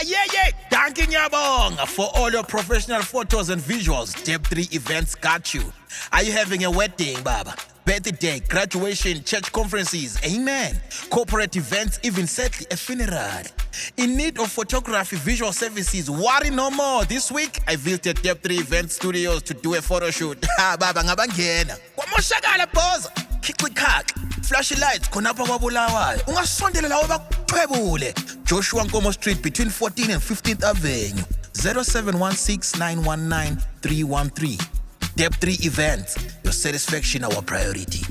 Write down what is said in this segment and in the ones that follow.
Yeah. Thank you, Nyabong. For all your professional photos and visuals, Deb3 Events got you. Are you having a wedding, Baba? Birthday, graduation, church conferences, amen. Corporate events, even sadly a funeral. In need of photography, visual services, worry no more. This week, I visited Deb3 Event Studios to do a photo shoot. Baba, ngabangena. Kwamoshakala pose. Kikwikak. Flashy lights, konapa wabulawayo. Ungasondela lawo bakuthwebule. Joshua Nkomo Street between 14th and 15th Avenue. 0716-919-313. Deb3 Events, your satisfaction our priority.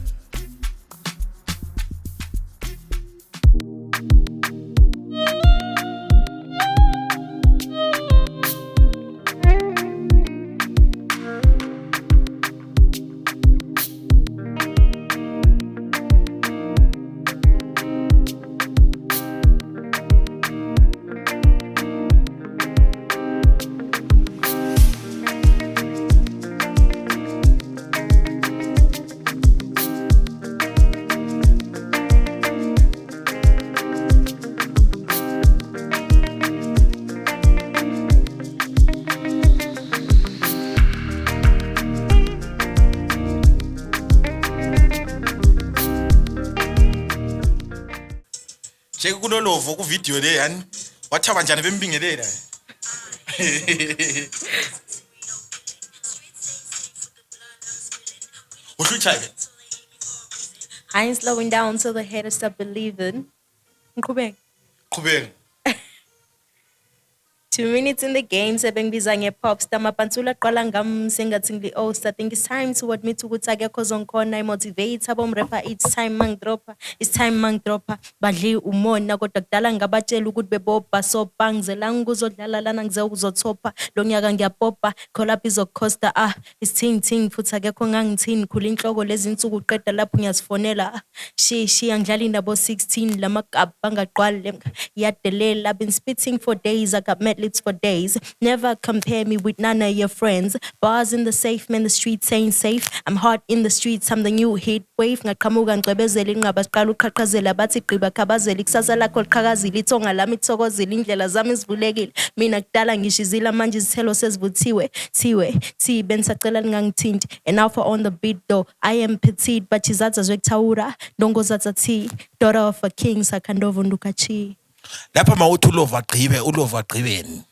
Cheke kunolovo ku video le yani wathaba njani bembingelela Uhlutshake I ain't slowing down till the haters stop believing. Ngiqhubeke. qhubeka 2 minutes in the game, sebengibiza nge-popstar mapansula qala ngam sengathi ngili-osta. I think it's time to admit ukuthi akekho zonkhona i-motivate abomrapper each time mangidropha. It's time mangidropha badli umona kodwa kudala ngabatshela ukuthi bebobha sobha ngizelanga ukuzodlala lana ngize ukuzothopa lo nyaka ngiyapopa call up izokhosta it's ting futhi akekho ngangithini khula inhloko lezi insuku uqeda lapho ngiyazifonela shi angidlali nabo 16 lamagaba bangaqwali yadelela. I've been spitting for days, I got medlets for days. Never compare me with none of your friends. Bars in the safe, man, the streets ain't safe. I'm hot in the streets, I'm the new hit wave. Ngaqhamuka ngicwebezela inqaba siqala uqhaqhazela bathi gqiba khabazela ikusasa lakho liqhakazile ithonga lami ithokozile indlela zami zivulekile. Mina kudala ngishizila manje izithelo sezivuthiwe thi bengisacela ningangithinti. And now for on the beat though, I am petite but izatha zwekthawura ndongo zatha thi daughter of a king sakhandovo ndukachi. Lapha mawuthi ulova gqibeni.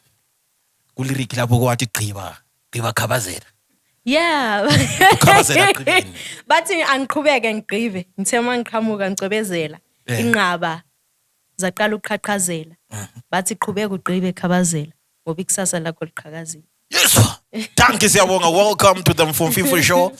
Kulirik lapho kwathi gqiba khabazela. Yeah. Ukhabazela gqibeni. Bathi angiqhubeke ngigqibe. Ngithe mangiqhamuka ngicwebezela inqaba zaqala uqhaqhazela. Bathi qhubeka ugqibe khabazela ngoba ikusasa lakho liqhakazile. Yes. Thank you, Siyabonga. Welcome to the Mfumfimfo Show.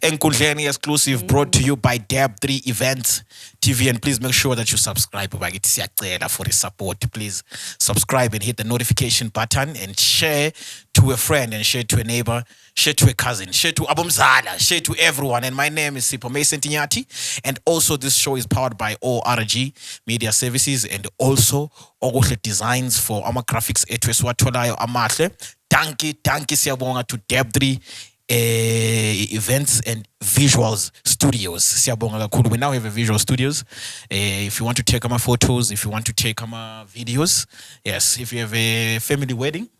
Enkundleni exclusive brought to you by Deb3 Events TV. And please make sure that you subscribe. For the support, please subscribe and hit the notification button and share to a friend and share to a neighbor, share to a cousin, share to Abumzala, share to everyone. And my name is Sipho Mason Tinyati. And also this show is powered by ORG Media Services and also Oguhle Designs for Ama Graphics Etweswatolayo Amahle. Thank you, Siyabonga to Deb3 Events and Visuals Studios. Siyabonga kakhulu. We now have a visual studios. If you want to take my photos, if you want to take my videos, yes. If you have a family wedding,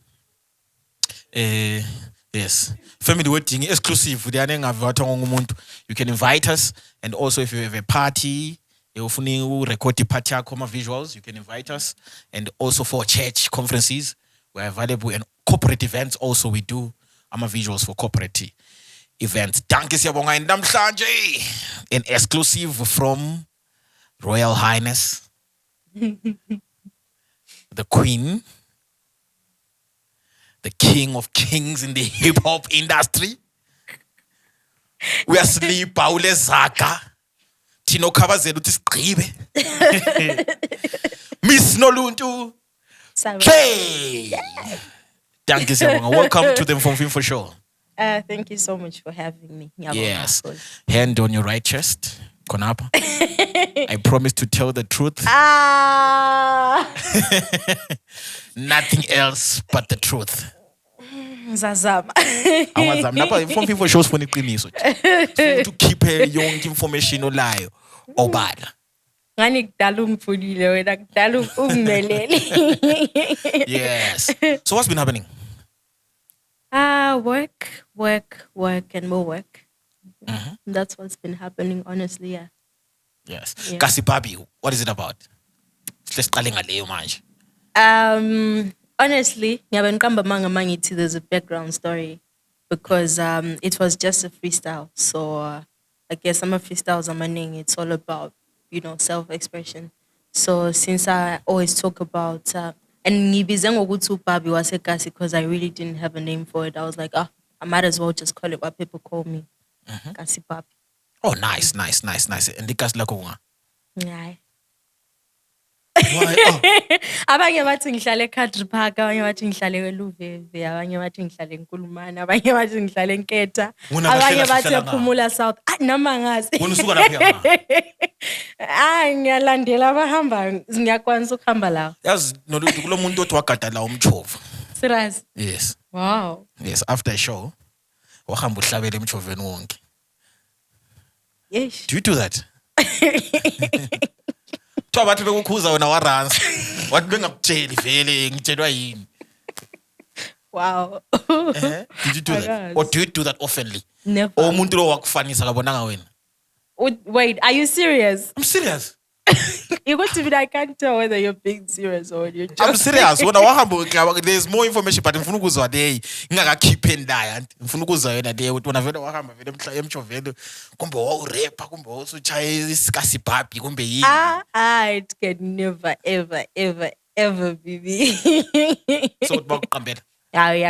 yes, family wedding exclusive. You can invite us, and also if you have a party, record the party visuals, you can invite us, and also for church conferences, we're available, and corporate events also we do visuals for corporate events. Thank you, Siyabonga. And namhlanje an exclusive from Royal Highness, the Queen, the King of Kings in the hip hop industry. We are sleep Paule Zaka. Tino Khabazela uthi sigqibe. Miss Noluntu. Hey. Thank you, Siyabonga. Welcome to the Mfumfimfo Show. Thank you so much for having me. Yes. Hand on your right chest. Konapa. I promise to tell the truth. Nothing else but the truth. Zazama. Awazama. Napa Mfumfimfo shows for iqiniso. To keep yonke information olayo obala. Ngani kudala ungifundile wena kudala ungimelele. Yes. So what's been happening? Work and more work. That's what's been happening, honestly, yeah. Yes. Yeah. Kasi Papi, what is it about? Siqale ngaleyo manje. Honestly, there's a background story because it was just a freestyle. So I guess I'm a freestyle zamaning. It's all about, self-expression. So since I always talk about and ngibize ngokuthi uBabi waseKasi because I really didn't have a name for it. I was like, I might as well just call it what people call me. Kasi Papi. Oh, nice. And the kasi lakho nga. Hayi. Why? Oh. Abanye bathi ngihlala eCountry Park, abanye bathi ngihlala eLuveve, abanye bathi ngihlala eNkulumane, abanye bathi ngihlala eNketha, Wena abanye kahle bathi kahle uhlala ePhumula South. Noma ngazi. Wena usuka lapha nga. Ngiyalandela abahambayo, ngiyakwanisa ukuhamba la. Yazi nolutho kulomuntu othi wagada la umchovo. Serious? Yes. Wow. Yes, after a show wahamba uhlabela emchoveni wonke. Yesh. Do you do that? Kuthiwa bathi bekukhuza wena waransa. Wathi bengakutsheli vele ngitshelwa yini. Wow. Did you do that? Or do you do that oftenly? Never. Or umuntu lo wakufanisa kabonanga wena? Wait, are you serious? I'm serious. You got to be I can't tell whether you're being serious or you're joking. I'm serious. Wena wahamba there's more information but ngifuna ukuzwa leyi ngingakakhiphe ndaya. Ngifuna ukuzwa yona leyi ukuthi wena vele wahamba vele emchoveni kumbe wawurapper kumbe wawusuchaya isikasi Papi kumbe yini. It can never ever be me. So bakuqambela. Hayi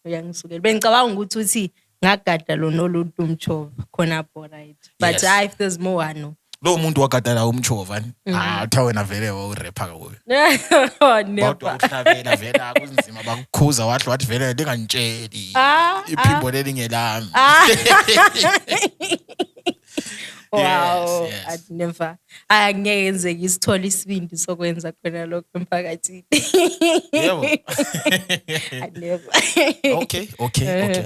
uyangisukela. Bengicabanga ukuthi uthi ngagada lo noluntu umchova khona apho right. But Yes. if there's more no. Lo muntu wakada la umchova uthiwa wena vele wawurapper kawe. Oh, never. Kodwa uhlabela vele akunzima bakukhuza wathi vele lingantsheli. Iphimbo lelingelami. Wow, Yes. I'd never. Angeze ngisithola isibindi sokwenza khona lokho emphakathini. Yebo. I'd never. Okay.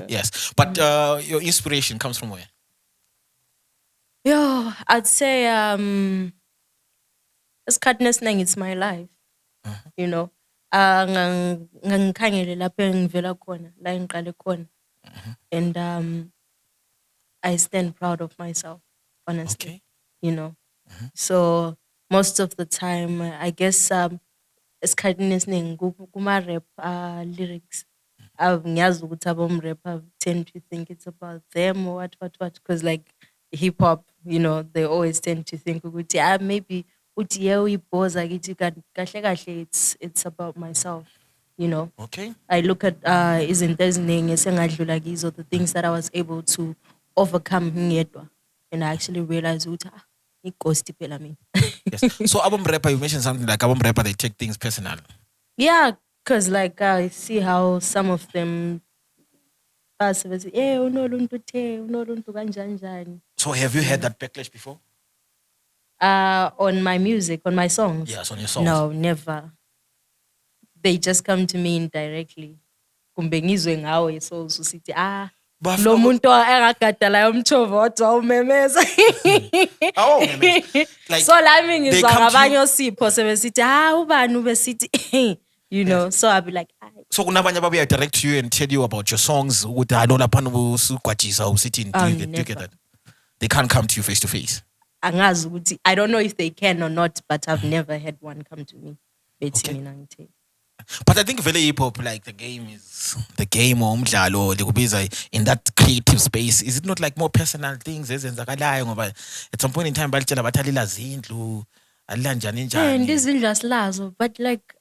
Yes. But your inspiration comes from where? Yo, I'd say isikhathi esiningi it's my life. You know. Ngikhangele lapho engivela khona, la engiqale khona. And I stand proud of myself, honestly. Okay. You know. So most of the time, I guess esikhathini esiningi kuma rap lyrics. Ngiyazi ukuthi abom-rap tend to think it's about them or what because like hip hop, they always tend to think ukuthi maybe uthi uyibhoza kithi kahle it's about myself, Okay. I look at izinto eziningi esengadlula kizo, the things that I was able to overcome ngedwa, and I actually realized ukuthi ighosti phela mina. Yes. So album rapper, you mentioned something like album rapper, they take things personal. Yeah, because like I see how some of them basebethi unoluntu kanjani. So have you had that backlash before? On my music, on my songs? Yes, on your songs. No, never. They just come to me indirectly. Kumbe ngizwe ngawe so usithi lo muntu engagadala yomchovo wathi umemeza. Like, so lami they ngizwa come to ngabanye you- osipho sebesithi ubani ubesithi so I'll be like So kunabanye ababuya direct to you and tell you about your songs ukuthi no lapha usugwajisa usithini. Do you get never. that? They can't come to you face to face. angazi ukuthi I don't know if they can or not, but I've never had one come to me bethi Okay. mina ngithe. But I think very hip hop, like the game or umdlalo likubiza in that creative space. Is it not like more personal things ezenzakalayo ngoba at some point in time balitshela bathi alila zindlu alila njani njani. Ndizindlu asilazo, but like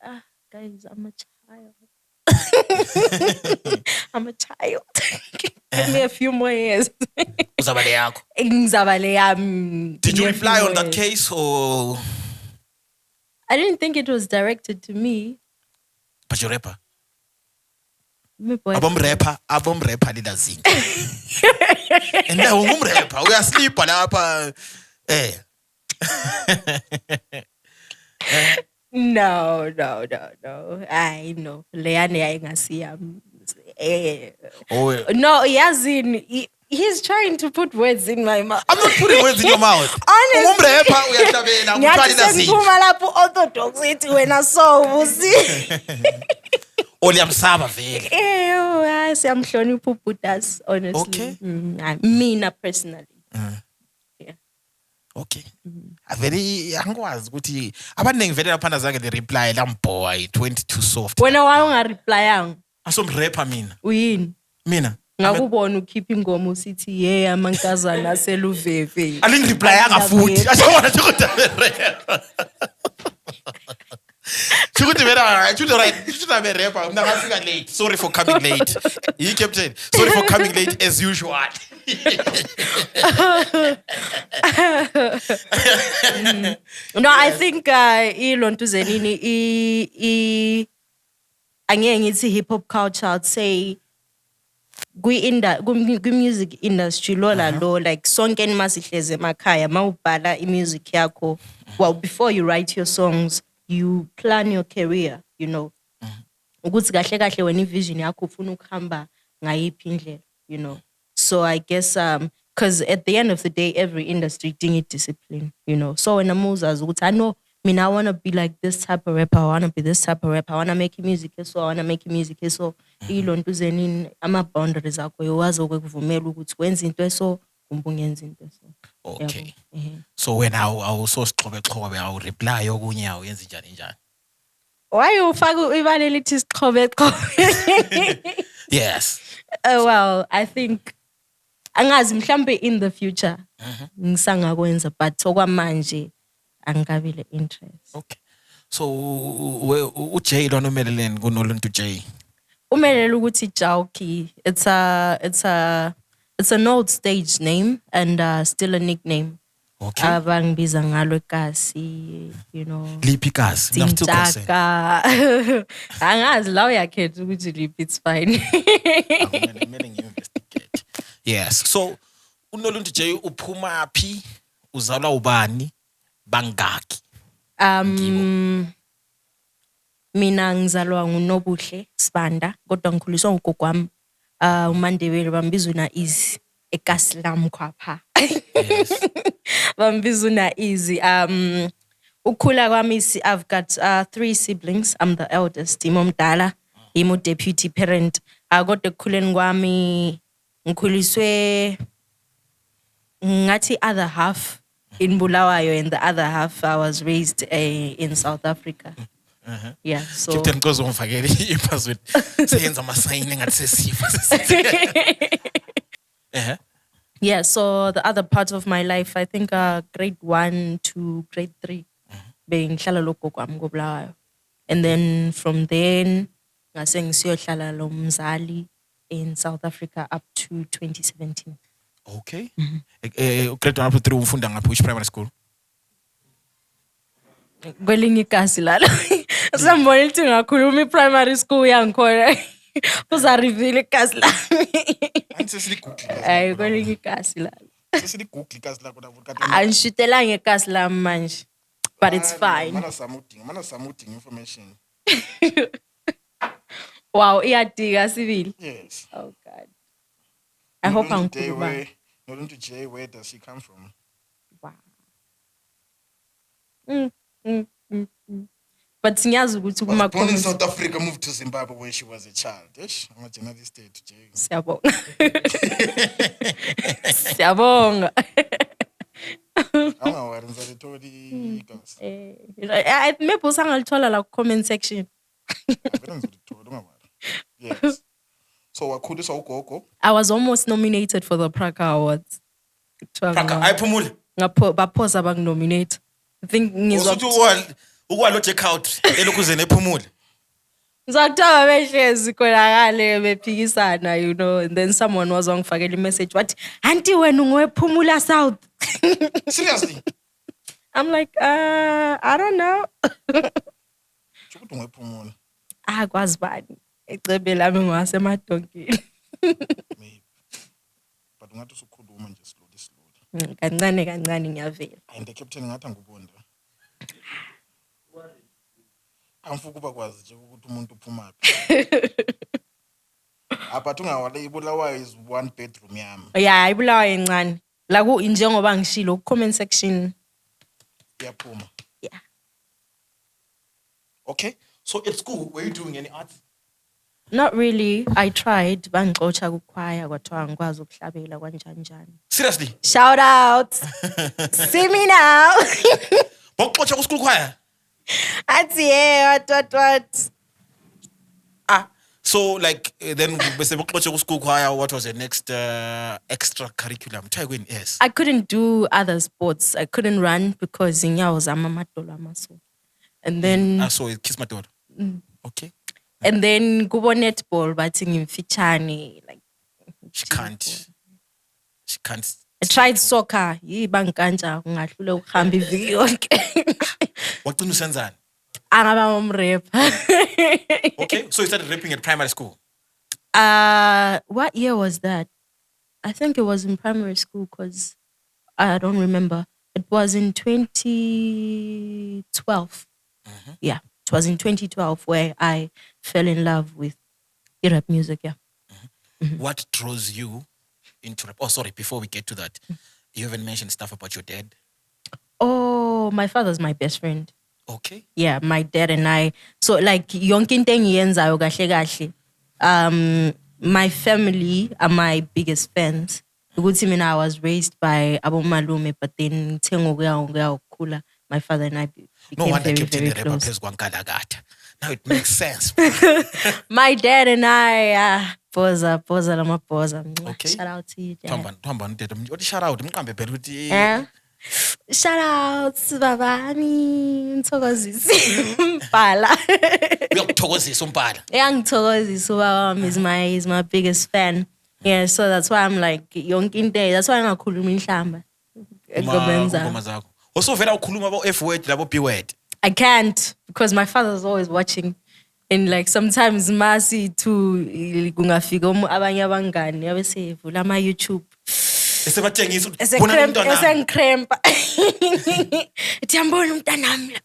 guys, I'm a child. I'm a child. Give me a few more years. Uzaba le yakho. Ngizaba le yami. Did you Give me a reply few on more that years. case or I didn't think it was directed to me. but you rapper? Me boy. Abom rapper alila zindlu. And now umrapper uyasleepa lapha No. I know. Leane ayingasi yami. Oh, No, yazini He's trying to put words in my mouth. I'm not putting words in your mouth. Honestly. Ungumrapper uyahlabela Ngiyathi uthwala izinto. sengiphuma lapho orthodox ethi wena so ubusi. Oliyamsaba vele. Siyamhlonipha uBuddhas honestly. Okay. Mina personally. Yeah. Okay. Vele angikwazi ukuthi abaningi vele laphana zake the reply lamboy 22 soft. Wena waye ungareplyanga. Asomrapper mina. Uyini? Mina. Ngakubona ukhipha ingoma usithi yeah amankazana aseluveve. Alingireplyanga futhi. Ashobona ukuthi rapper. Chukuthi vera, chukuthi right, chukuthi abe rapper. Mina ngafika late. Sorry for coming late. He kept saying, sorry for coming late as usual. No, I think ilonto zenini angeke ngithi hip hop culture, I'd say music industry lola lo like sonke nimasihleze emakhaya mawubhala music yakho, well before you write your songs you plan your career, you know, ukuthi kahle kahle wena vision yakho ufuna ukuhamba ngayiphi indlela, you know. So I guess because at the end of the day every industry dingy discipline, you know. So when I'm ukuthi I know I want to be like this type of rapper, I want to be this type of rapper, I want to make music so I want to make music so ilonto zenini ama boundaries akho yowazi ukuvumela ukuthi wenza into eso umbungenza into eso. Okay. So when awuso sixhobe awu reply okunye awu yenza njani. Why ufaka ibale lithi sixhobe? Yes. Well, I think angazi mhlambe in the future ngisangakwenza but okwamanje angikabile interest. Okay. So uJay lo nomeleleni kunoluntu J. Umelela ukuthi Jawki. It's an old stage name and still a nickname. Okay. Abangibiza ngalo eKasi, you know. Liphi kasi? Tintaka. Angazi la uyakhetha ukuthi liphi, it's fine. Kumele ngi-investigate. Yes. So unoluntu J uphuma phi? Uzalwa ubani? Bangaki? Mina ngizalwa nguNobuhle Sibanda kodwa ngikhuliswa ngugogo wami uMandebele bambiza una Easy eKasilam khapha. Yes. Bambiza una Easy. Ukhula kwami I've got 3 siblings. I'm the eldest. Imomdala, imo deputy parent. Kodwa ekukhuleni kwami ngikhuliswe ngathi other half in Bulawayo and the other half I was raised in South Africa. Yeah, so Captain Kozo ngifakele ipassword. Seyenza amasayini ngathi sesifa. yeah, so the other part of my life, I think grade 1 to grade 3 bengihlala logogo wami koBulawayo. And then from then ngase ngisiyohlala lo mzali in South Africa up to 2017. Okay. Grade 1 to 3 ufunda ngaphi, which primary school? Kwelinye ikasi lalo. Sambona ukuthi ngakhuluma primary school yangikhona. Uza reveal ikasi lami. Anti sesiligugla. Ay kwelinye ikasi lalo. Sesiligugla ikasi lakho kade. Angishitela ngekasi lami manje. But it's fine. Mana samudinga information. Wow, iyadika sibili. Yes. Oh God. I hope I'm cool. Noluntu J, where does she come from? Wow. But ngiyazi ukuthi kuma Was born in comments South Africa, moved to Zimbabwe when she was a child. I'm a journalist to J. siyabonga. Siyabonga. Angawari ngizalithola igasi. Maybe usangalithola la comment section. Vele ngizolithola ungawari. Yes. So wakhuliswa ugogo. I was almost nominated for the Praka Awards. Praka ayiphumule. Baphosa banginominate. I think ngizwa Usuthi ukwalo check out elokuze nephumule. ngizakuthola behlezi khonakale bephikisana, you know, and then someone was ongifakela message wathi anti wena ungowephumula South. Seriously? I'm like I don't know. Ukuthi ungephumula. Kwazi bani ecebe lami ngwasemadonkeni. Maybe. But ungathi usukhuluma nje slowly. Kancane ngiyavela. And the captain ngathi angubonda. Amfuku bakwazi nje ukuthi umuntu uphuma phi. Apha ungawale ibulawayo is 1 bedroom yami. Yeah, ibulawa encane. La ku njengoba ngishilo ku comment section. Iyaphuma. Yeah. Okay. So at school, were you doing any art? Not really. I tried bangixotsha ku choir kwathiwa ngikwazi ukuhlabela kanjani njani. Seriously? Shout out. See me now. Bokuxotsha ku school choir? Athi yeah, what. So like then bese bokuxotsha ku school choir, what was the next extra curriculum? Try going yes. I couldn't do other sports. I couldn't run because inyawo zami amadolo amaso. And then So it kiss my daughter. Okay. and then kubo netball bathi ngimfitshane like She can't. I tried soccer. Bangikanja ngahlule ukuhamba iviki yonke. Wagcina usenzani? Angaba umrap. Okay. So you started rapping at primary school. What year was that? I think it was in primary school because I don't remember. It was in 2012. Yeah, it was in 2012 where I fell in love with rap music. Yeah. What draws you into rap? Oh, sorry. Before we get to that, you haven't mentioned stuff about your dad. Oh, my father's my best friend. Okay. Yeah, my dad and I. So like yonke into engiyenzayo kahle kahle. My family are my biggest fans. Ukuthi mina I was raised by abomalume, but then ngokuya ukukhula, my father and I became No wonder very, Captain very the rapper close. plays Gwangalagata. Now it makes sense. My dad and I, poza lama poza. Okay. Shout out to you, Dad. What shout out? Mkambe phela ukuthi Yeah. Shout out to babami, ngithokozisi Mpala. uyakuthokozisa umbhala. Ngithokozisi ubaba is my biggest fan. Yeah, so that's why I'm like yonke into. That's why ngakhuluma inhlamba. Ngoma zakho. Usuvela ukhuluma abo F word labo B word. I can't because my father's always watching. And like sometimes masi to kungafika abanye abangani abese vula ama YouTube. Esebatshengisa ukuthi bona umntwana. Esengikrempa. Ngiyambona umntanami la.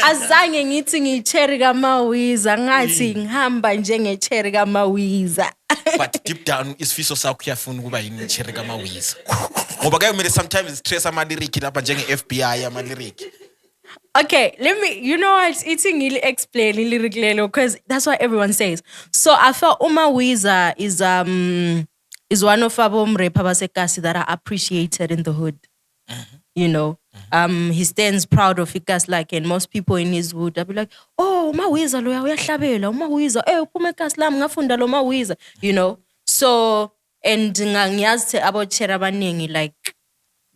Azange ngithi ngiyicherry kaMawiza ngathi ngihamba njenge-cherry kaMawiza. But deep down isifiso sakho kuyafuna ukuba yini cherry kaMawiza. Ngoba kayomele sometimes stress ama lyric lapha njenge FBI ama lyric. Okay, you know what? It's really explain lyric lelo because that's what everyone says. So I felt Umawiza is one of our rapper basekasi that are appreciated in the hood. You know, he stands proud of Ikas like, and most people in his hood, they'll be like, oh, Umawiza loya uyahlabela, Umawiza, uphume eKasi lami ngafunda lo Umawiza, you know. So and ngiyazi about Chera abaningi like,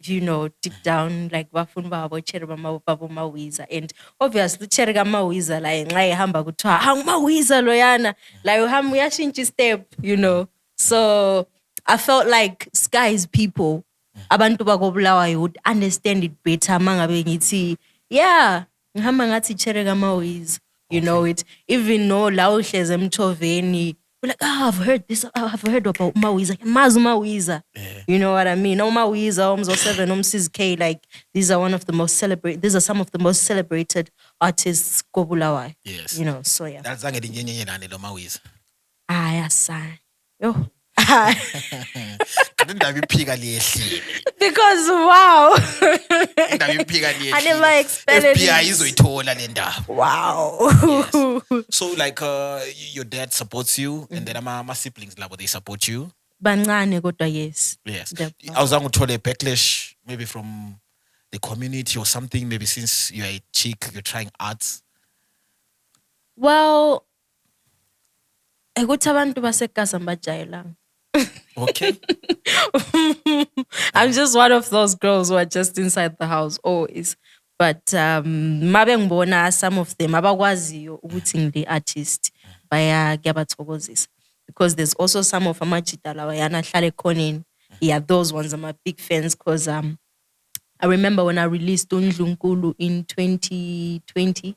you know, deep down, like bafuna about Chera babo Mawiza. And obviously Chera Mawiza like nxa ehamba kuthiwa Mawiza loyana, like uyashintsha step, you know. So I felt like Sky's people, abantu bakobulawayo would understand it better mangabe ngithi, yeah, ngihamba ngathi Chera Mawiza, you know it. Even though la uhleze emthoveni, we're like, I've heard this. I've heard about Umawiza. Mazu Umawiza. You know what I mean? Umawiza, Umzo 7, Umsiz K. Like these are These are some of the most celebrated artists Kobulawayo. Yes. You know. So yeah. That's zange linyenye nani lo Mawiza. Yes, yo. Indaba iphika liyehlile. Because wow. Indaba iphika liyehlile. I never expected FBI it. izoyithola le ndaba. Wow. Yes. So like your dad supports you and then my siblings labo they support you. Bancane kodwa yes. Yes. The- Awuzange uthole backlash maybe from the community or something, maybe since you're a chick, you're trying arts. Well, ukuthi abantu baseGaza bajayelanga. Okay. I'm just one of those girls who are just inside the house always. But mabe ngibona some of them abakwaziyo ukuthi ngile artist kuyabathokozisa. Because there's also some of amajita lawa yana hlale khoneni. Yeah, those ones are my big fans because I remember when I released uNdlunkulu in 2020,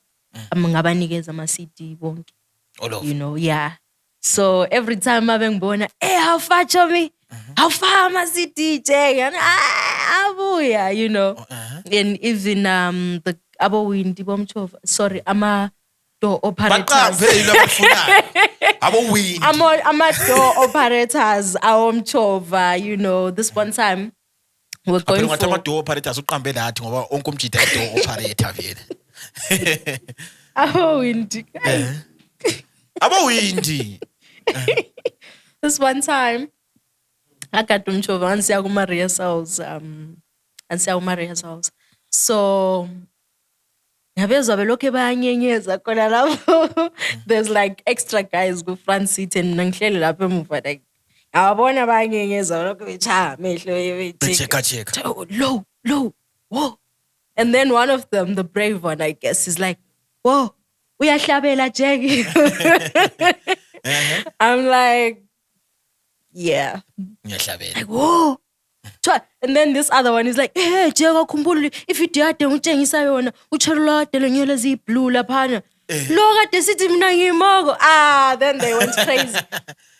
ngabanikeza ama CD bonke. All of. You know, yeah. So every time I've been born, hey, how far Chomi? How far am I see DJ? And abuya, you know. And even the abo windi bomchova. Sorry, door operators. Baqambe yilo abafunayo. Abo-Windy. Door operators, awomchova, you know, this one time we're going Ngathi for ama-door operators uqambe lathi ngoba onke umjida i-door operator vele. Windy. Abo-Windy. This one time, I got umchova and siya Maria's house. Maria's house. So there's like extra guys go front seat and nangihleli lapha emuva like awabona bayanyenyeza lokho becha mehlo Cheka. low whoa, and then one of them, the brave one I guess, is like, whoa, uyahlabela Jackie. I'm like, yeah, like whoa. And then this other one is like, hey, Jega kumbuli, if you dare ngitshengisa yona, ucharulade lenyela ziblue laphana. Loka desithi mina ngimogo. Then they went crazy.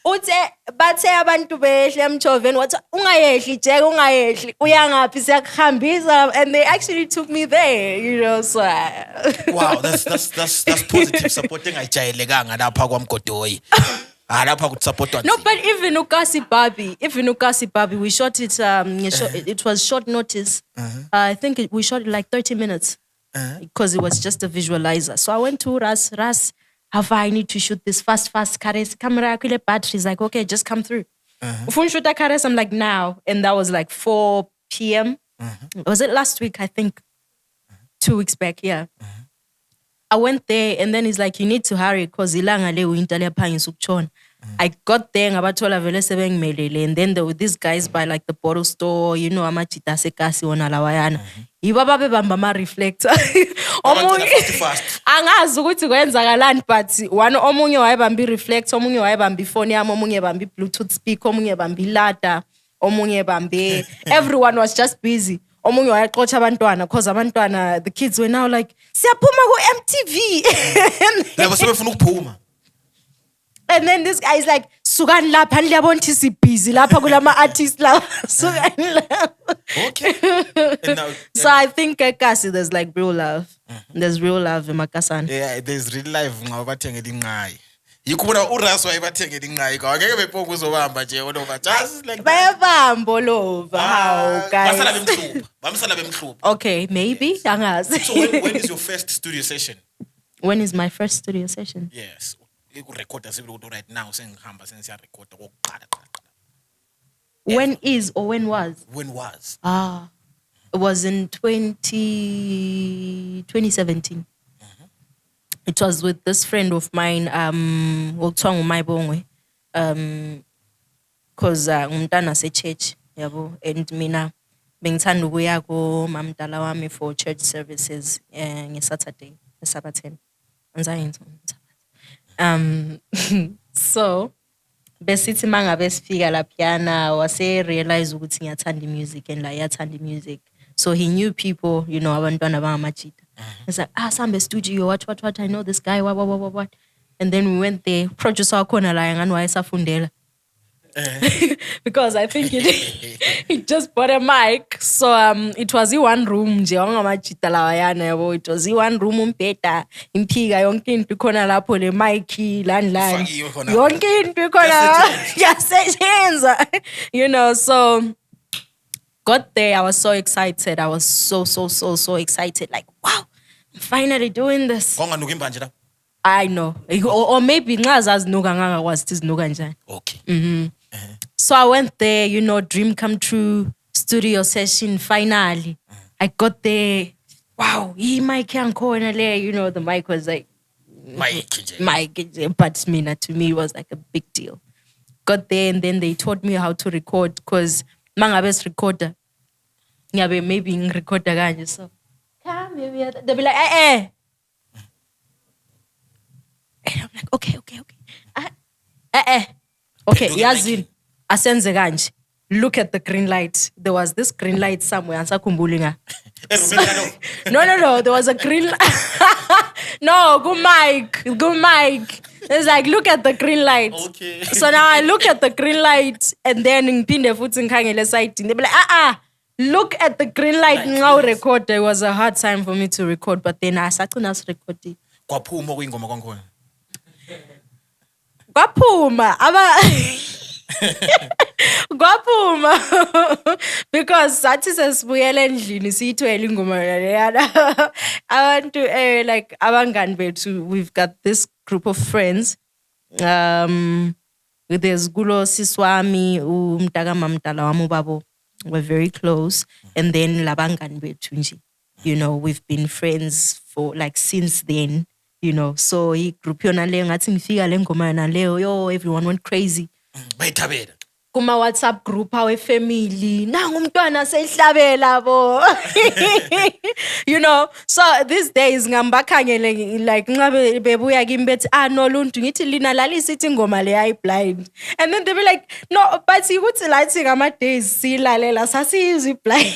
Uthe bathe abantu behle emchoveni wathi ungayehli Jega ungayehli uya ngaphi siyakuhambisa, and they actually took me there, you know, so Wow, that's positive supporting ayijayelekanga lapha kwaMgodoyi. Lapha kutsupportwa. No, but even Ukasi Babi, we shot it. It was short notice. I think we shot it like 30 minutes because it was just a visualizer. So I went to Ras. How far I need to shoot this fast. Kares camera, kule batteries. Like, okay, just come through. Ufun shoot Kares, I'm like now, and that was like 4 p.m. Was it last week? I think 2 weeks back. Yeah. I went there, and then he's like, you need to hurry because ilanga le winter liyaphangisa ukuchona. I got there ngabathola vele sebengimelele, and then there were these guys by like the bottle store, you know, amajita asekasi wona lawayana. Yibo babebamba ama-reflector. Angazi ukuthi kwenzakalani, but omunye wayebamba i-reflector, omunye wayebamba ifoni yami, omunye bamba i-Bluetooth speaker, omunye bamba ilada, omunye bambe. Everyone was just busy. Omunye wayaxotsha abantwana because abantwana, the kids were now like, siyaphuma ku-MTV. Labo sebefuna ukuphuma. And then this guy is like, sukani lapha niliyabona ukuthi sibhizi lapha kulama artists la. Sukani lapha. Okay. And now, So I think Kasi, there's like real love. There's real love in Makassar. yeah, there's real life ngoba bathengela inqayi. Yikubona uRas wayebathengela inqayi kwa ngeke bephonga uzobamba nje over just like that. Bayabamba all over. How, guys? Bamsala bemhluba. Okay, maybe. Angazi. So when is your first studio session? When is my first studio session? Yes. Ukurecorda sibilo right now sengihamba sensiya recorda kokuqala. When is or when was? When was? It was in 2017. It was with this friend of mine, Wokuthiwa nguMaibongwe, because umntana se-church, yabo, and mina bengithanda ukuya komamdala wami for church services ngeSaturday, eSabatheni. So besithi mangabe sifika laphiyana wase realize ukuthi ngiyathanda music and la yathanda music. So he knew people, you know, abantwana bangamajita. He's like, sambe studio, what, I know this guy, what. And then we went there, producer wakhona la ngani wayesafundela. Because I think he just bought a mic. So it was one room nje wangamajita lawayana yabo. It was one room umbheda, imphiga yonke into khona lapho le mic lani. Yonke into khona yasebenza. You know, so got there, I was so excited. I was so excited. Like, wow, I'm finally doing this. Konganuka imbanje la. I know. Or maybe ngazazinuka ngangakwazi tizinuka njani. Okay. So I went there, you know, dream come true, studio session, finally. I got there. Wow, mic yankhona le, you know, the mic was like mic, but to me it was like a big deal. Got there, and then they taught me how to record because mangabe recorder. Ngiyabe maybe ngirecorda kanje, so come here, they'll be like and I'm like okay okay yazini asenze kanje. Look at the green light. There was this green light somewhere ansakhumbuli nga. No, there was a green light. No, good mic. It's like, look at the green light. Okay. So now I look at the green light, and then ngiphinde futhi ngikhangele side. They be like, look at the green light. Now record. It was a hard time for me to record, but then I started to record. kwaphuma kuyingoma kwankhona kwaphuma kwaphuma because sathi sesibuyela endlini siyithwele ingoma leyana abantu like abangani bethu, we've got this group of friends. There's kulo siswami umntaka mamdala wami ubabo, we're very close, and then labangani bethu nje, you know, we've been friends for like since then, you know. So I group yona leyo ngathi ngifika le ngoma yona leyo, yo, everyone went crazy. bayithabela Kuma WhatsApp group awe family, nangu umntwana seyihlabela bo. You know, so these days ngambakhangele like nxa bebuya kimi bethi no luntu ngithi lina lalisa ithi ingoma le ayi blind, and then they be like no but ukuthi lathi ngama days silalela sasizwi blind.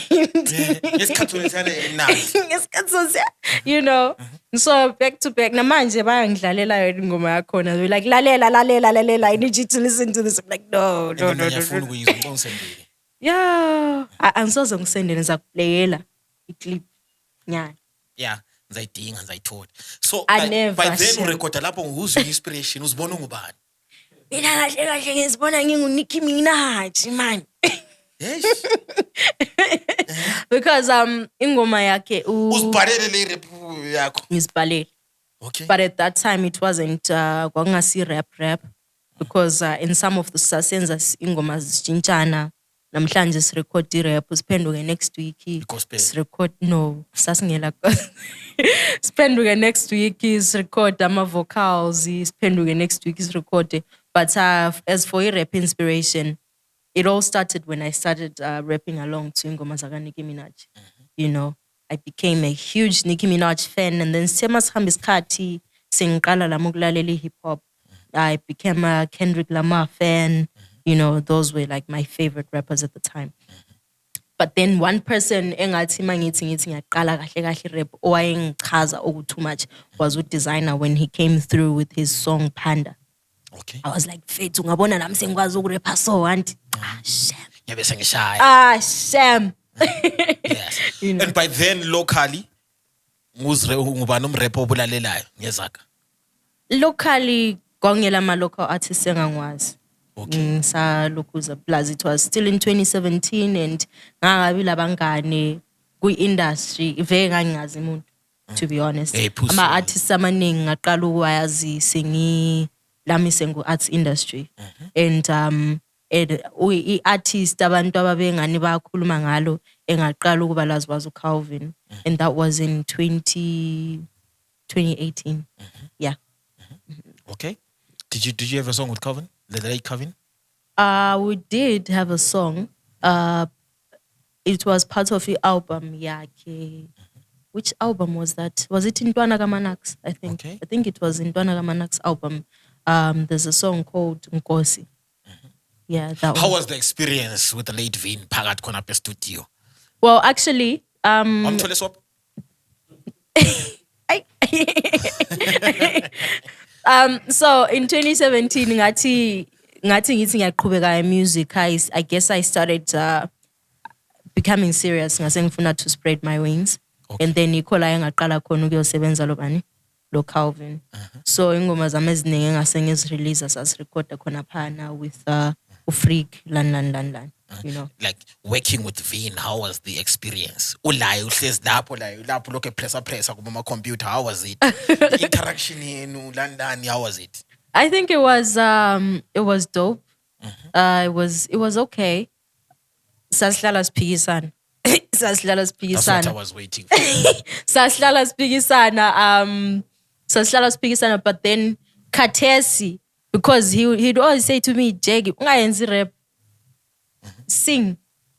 Ngesikhathi you know. So back to back namanje bayangidlalela yona ingoma yakhona, they like lalela I need you to listen to this. I'm like no. ngiyafuna ukuyizwa ngisendele Yeah, angisoze ngisendele ngizakuplayela iclip nyana. yeah ngizayithola. So I like, never by then shall. urecorda lapho nguzwa inspiration uzibona ngubani Mina kahle ngizibona nginguNicki Minaj man. yes Because ingoma yakhe uzibhalele le rap yakho ngizibhalele. okay But at that time it wasn't kwakungasi rap because in some of the sasenza ingoma zitshintshana. Namhlanje sirecord i-rap siphenduke next week Gospel. sirecord no sasingela siphenduke next week sirecord ama vocals siphenduke next week sirecord. But as for i-rap inspiration, it all started when I started rapping along to ingoma zaka Nicki Minaj. You know, I became a huge Nicki Minaj fan, and then sema sihamba isikhathi sengiqala lami ukulalela hip hop, I became a Kendrick Lamar fan. You know, those were like my favorite rappers at the time. But then one person engathi mangithi ngiyaqala kahle rap owayengichaza too much was with Designer when he came through with his song Panda. okay I was like, "Fethu ngabona nami sengikwazi ukurapper so anti." Sham. ngiyabe sengishaya Sham. yes You know. and by then locally ngubani umrapper obulalelayo ngezaka Locally kwangela ama local artists engangwazi. okay Ngisalokhuza plus it was still in 2017 and ngakabi labangane kwi-industry vele ngangingazi umuntu, to be honest. Hey, Pussy. Ama artists amaningi ngaqala ukwazi lami sengu arts industry. And i-artist abantu ababengani bakhuluma ngalo engaqala ukuba laziwazi uCalvin, and that was in 2018. Yeah. okay did you have a song with Calvin the late Calvin We did have a song. It was part of the album yakhe. Which album was that? Was it in Ntwana Kamanax? I think. Okay. I think it was in Ntwana Kamanax album. There's a song called Nkosi. Yeah, that how one. was the experience with the late Vin phakathi khona apha studio Well, actually, amthole swap so in 2017 ngathi ngithi ngiyaqhubeka music, I guess I started becoming serious ngase ngifuna to spread my wings. Okay. And then ikho la engaqala khona ukuyosebenza lo bani lo Calvin. So ingoma zami eziningi engase ngizirelease sasirecorda khona phana with uFreak lan, you know. like working with Vin how was the experience ulaye uhlezi lapho lokho pressa kuma computer how was it the interaction yenu landani how was it I think it was dope. It was okay. Sasihlala siphikisana. that's what I Siphikisana. was waiting for Sasihlala siphikisana, but then Katesi, because he'd always say to me, Jeggy, ungayenzi rap. Sing.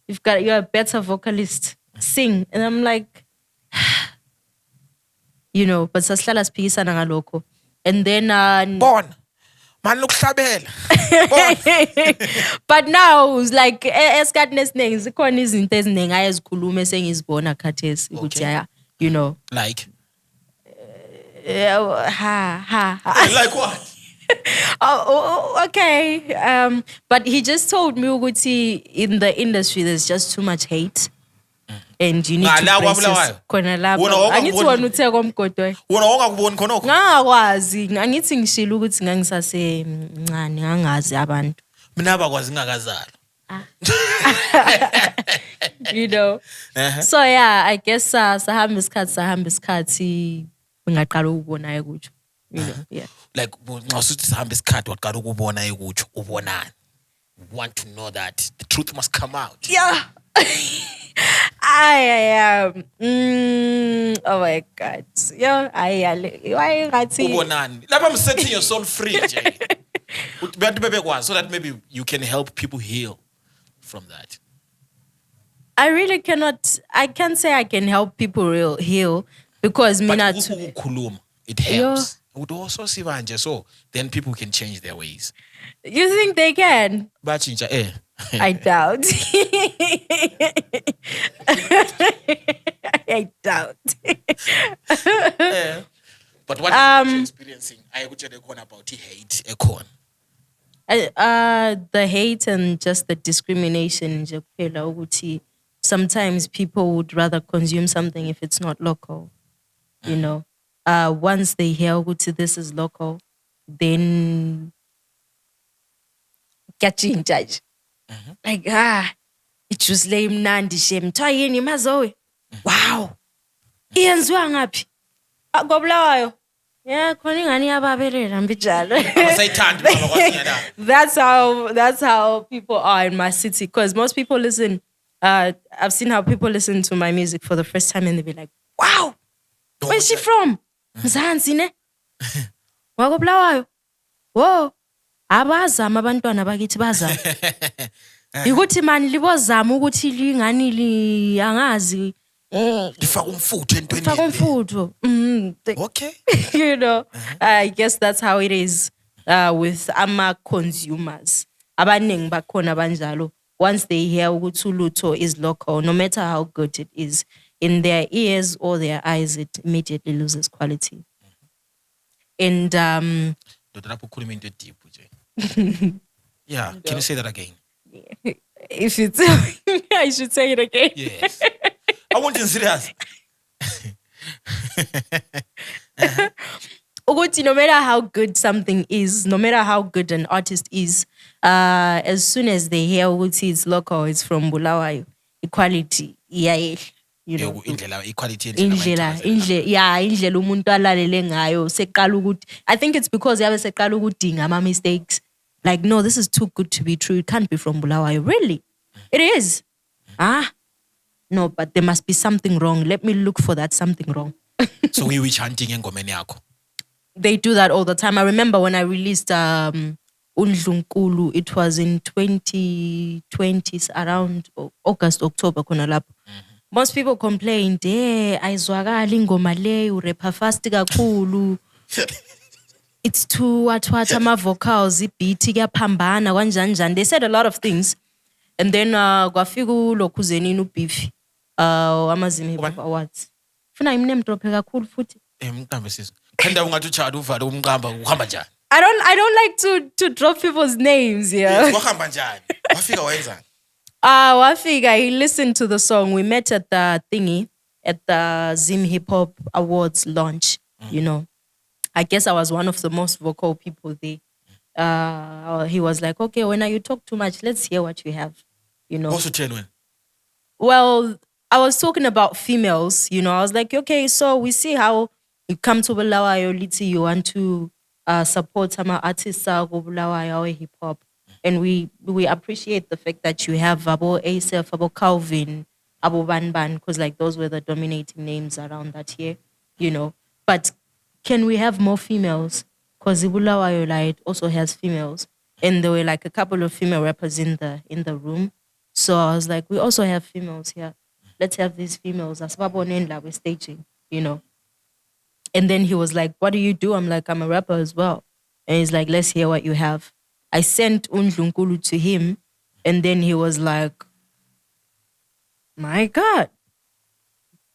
You're a better vocalist. Sing. And I'm like, you know, but sasihlala siphikisana ngalokho. And then bona man lokuhlabela but now it's like esikhathini esiningi zikhona izinto eziningi ayezikhuluma esengizibona khathesi ukuthi Okay. you know like ha like what okay but he just told me ukuthi in the industry there's just too much hate and you need Ngala to brace kwaBulawayo? yourself. Khona Wona lapho. ongakuboni- Angithi wena uthe komgodwe. Wona ongakuboni khonokho. Ngakwazi, angithi ngishilo ukuthi ngangisase mncane, ngangazi abantu. Mina abakwazi ngakazalwa. You know. So yeah, I guess sahamba isikhathi ngaqala ukubona ukuthi. You know, yeah. Like ngasuthi sihamba isikhathi waqala ukubona ukuthi ubonani. Want to know that the truth must come out. Yeah. I am. Oh my God. Yeah, why ngathi Ubonani. Lapha I'm setting your soul free, Jay. So that maybe you can help people heal from that. I can't say I can help people heal because But mina ukukhuluma, it helps. Would also see manje, so then people can change their ways. you think they can? Bachinja I doubt. I doubt. But what are you experiencing? I could tell you about hate ekhona. The hate and just the discrimination nje kuphela ukuthi sometimes people would rather consume something if it's not local. You know, once they hear ukuthi this is local, then kuyachinja. Like ijuice le imnandi shem twa yini mazowe. Wow. Iyenziwa ngaphi? KwaBulawayo. Yeah, khona ingane yababelela mbijalo. Abasayithandi baba kwasinyala. That's how people are in my city. Because most people listen. I've seen how people listen to my music for the first time and they be like, "Wow, where's she from? Mzansi ne? KwaBulawayo. Whoa, abazama abantwana bakithi bazama. Ukuthi mani libozama ukuthi lingani li angazi. Lifaka umfutho entweni. Faka umfutho. Okay. You know, I guess that's how it is with ama-consumers. Abaningi bakhona banjalo. Once they hear ukuthi ulutho is local, no matter how good it is, in their ears or their eyes, it immediately loses quality. And Lapho ukhuluma into deep nje. Yeah, can you say that again? if you tell me, I should say it again. Yes. I want you serious. Ukuthi no matter how good something is, no matter how good an artist is, as soon as they hear ukuthi it's local, it's from Bulawayo, equality iyayehla, you know. Indlela equality Indlela umuntu alalele ngayo seqala ukuthi I think it's because yabe seqala ukudinga ama mistakes. Like no, this is too good to be true. It can't be from Bulawayo. Really? It is. No, but there must be something wrong. Let me look for that something wrong. So we witch hunting engomeni yakho. They do that all the time. I remember when I released Undlunkulu, it was in 2020, around August, October, khona lapho. Most people complained, ayizwakali ingoma le urapper fast kakhulu. It's too what ama vocals, beat kuyaphambana kanjani. They said a lot of things. And then kwafika uLokhuzeni uBeef amazimi Hip Hop Awards. Funa imname drop kakhulu futhi. Mqambe sisi. Khanda ungathi uchada uvale umqamba uhamba njani? I don't like to drop people's names, yeah. Wahamba njani? Wafika wenzani? Wafika, he listened to the song. We met at the thingy, at the Zim Hip Hop Awards launch, you know. I guess I was one of the most vocal people there. He was like, okay, when you talk too much, let's hear what you have, you know. Also genuine. Well, I was talking about females, you know. I was like, okay, so we see how you come to Bulawayo, Liti, you want to support some artists of Bulawayo hip hop. And we appreciate the fact that you have Abo Asef, Abo Calvin, Abo Banban, because like those were the dominating names around that year, you know. But can we have more females? Because Bulawayo Light also has females. And there were like a couple of female rappers in the room. So I was like, we also have females here. Let's have these females. As Babo Nendla, we're staging, you know. And then he was like, what do you do? I'm like, I'm a rapper as well. And he's like, let's hear what you have. I sent Undlunkulu to him. And then he was like, my God.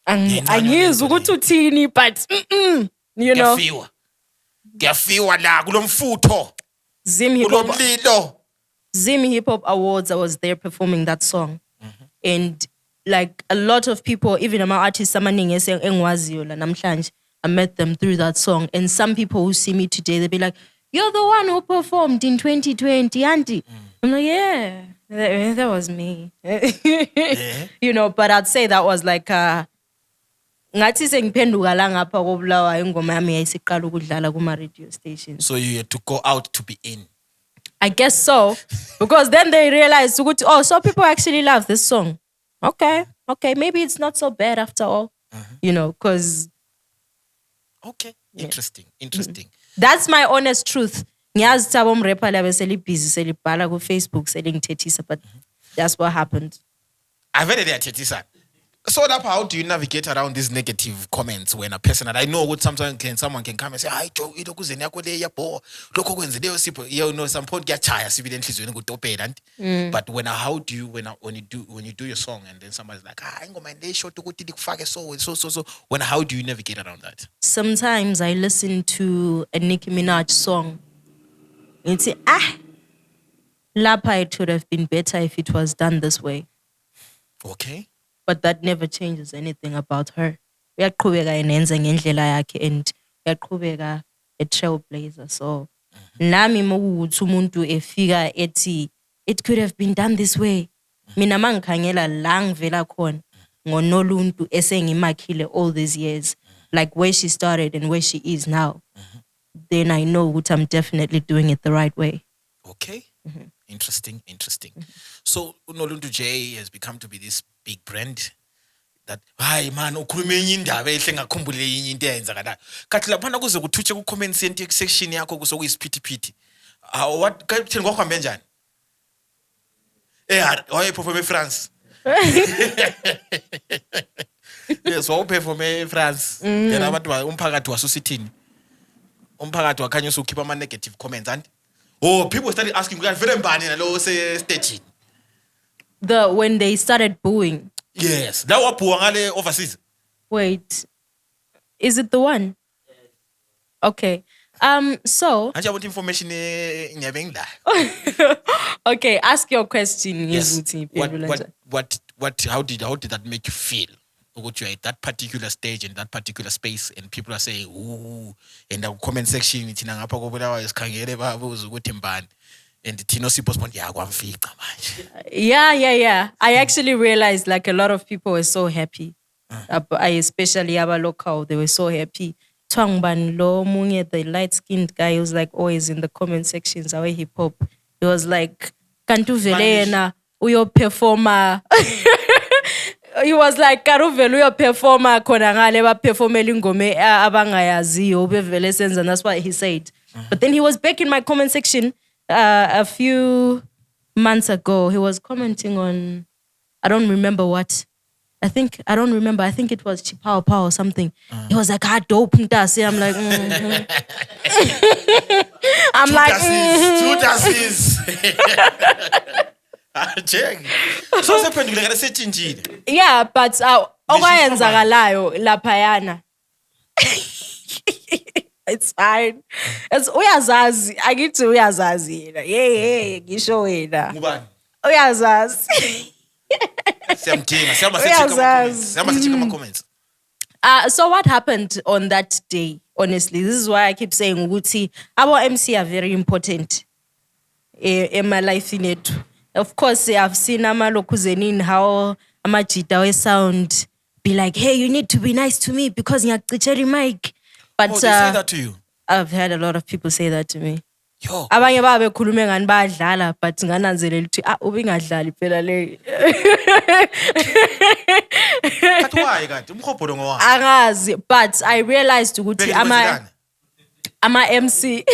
I knew Zugutu but you know. Ngiyafiwa la kulomfutho. Zim Hip Hop Awards, I was there performing that song. And like a lot of people, even ama artists amaningi engiwaziyo la namhlanje, I met them through that song. And some people who see me today, they'll be like, "You're the one who performed in 2020, auntie." I'm like, "Yeah, that was me." You know, but I'd say that was like ngathi sengiphenduka la ngapha koBulawayo ingoma yami yayisiqala ukudlala kuma radio stations. So you had to go out to be in. I guess so, because then they realized, oh, so people actually love this song. Okay, maybe it's not so bad after all, you know, because. Okay, interesting. That's my honest truth. Ngiyazi thabo mrapper labe selibhizi selibhala ku Facebook selingithethisa, but that's what happened. I've heard it there, so how do you navigate around these negative comments when a person, and I know what sometimes someone can come and say, "Hi Joe, ito kuzeni yakho le yabo, lokho kwenzileyo sipho." You know, some point kuyachaya sibile enhlizweni kutopela. But when you do your song and then somebody's like, ingoma le short ukuthi likufake so, when how do you navigate around that? Sometimes I listen to a Nicki Minaj song and say, lapha it would have been better if it was done this way. Okay. But that never changes anything about her. Uyaqhubeka yenenza ngendlela yakhe and uyaqhubeka a trailblazer. So nami mokuthi umuntu efika ethi it could have been done this way. Mina mangikhangela la ngivela khona ngonoluntu esengimakhile all these years, like where she started and where she is now. Then I know what I'm definitely doing it the right way. Okay. Interesting. So Unoluntu J has become to be this big brand that, hayi man, ukhuluma enye indaba ehle ngakhumbule enye into eyenzakala. Kathi laphana kuze kuthutshe ku comment section yakho kusokuyisiphithiphithi. What kathini kwakuhambe njani? Waye perform eFrance. Yes, waye perform eFrance. Then abantu umphakathi wasusithini. Umphakathi wakhanya usukhipha ama negative comments and people started asking, stage. When they started booing. Yes. That was booing overseas. Wait. Is it the one? Okay. So. I want information in your Okay, ask your question. Yes. How did that make you feel? You're at that particular stage in that particular space and people are saying, ooh, in the comment section, and Tino Siposmond, yeah. I actually realized like a lot of people were so happy. I especially our local, they were so happy. Twangban Lo Munye, the light-skinned guy, who was like always in the comment sections, our hip hop. He was like, Kantu Velena, uyo performer. He was like, Karuvelu uyo performer khona ngale ba performela ingoma abangayaziyo ubevele senza, and that's what he said. But then he was back in my comment section a few months ago. He was commenting on, I don't remember what. I think it was Chipao Pao or something. He was like, dope ntasi. I'm like, I'm Check. So sephendukile setshintshile. Yeah, but okwayenzakalayo laphayana. It's fine. It's uyazazi. Akithi uyazazi yena. Yeah, ngisho wena. Ngubani? Uyazazi. Siyamdinga, check ama comments. So what happened on that day? Honestly, this is why I keep saying ukuthi our MC are very important in my life in it. Of course, I've seen Amalokuzenin how Amajita sound be like, hey, you need to be nice to me because you're mic. But they say that to you? I've had a lot of people say that to me. Yo. Abanye babekhulume ngani bayadlala but ngananzelela ukuthi ubingadlali phela le. Kathi why kanti umkhobhodo ngowani? Angazi, but I realized ukuthi ama MC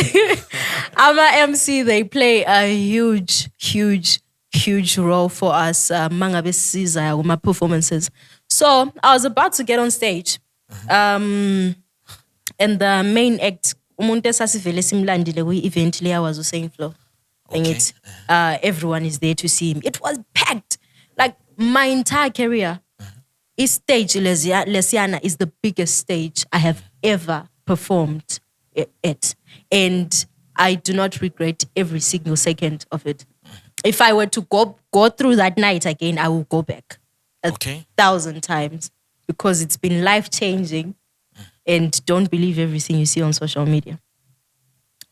ama MC they play a huge role for us mangabe siza kuma performances. So I was about to get on stage and the main act umuntu esasivele simlandile kwi-event leya was uSaint Flow. Okay. Everyone is there to see him. It was packed. Like my entire career, this stage Lesiana is the biggest stage I have ever performed at. And I do not regret every single second of it. If I were to go through that night again, I will go back. 1,000 times because it's been life-changing. And don't believe everything you see on social media.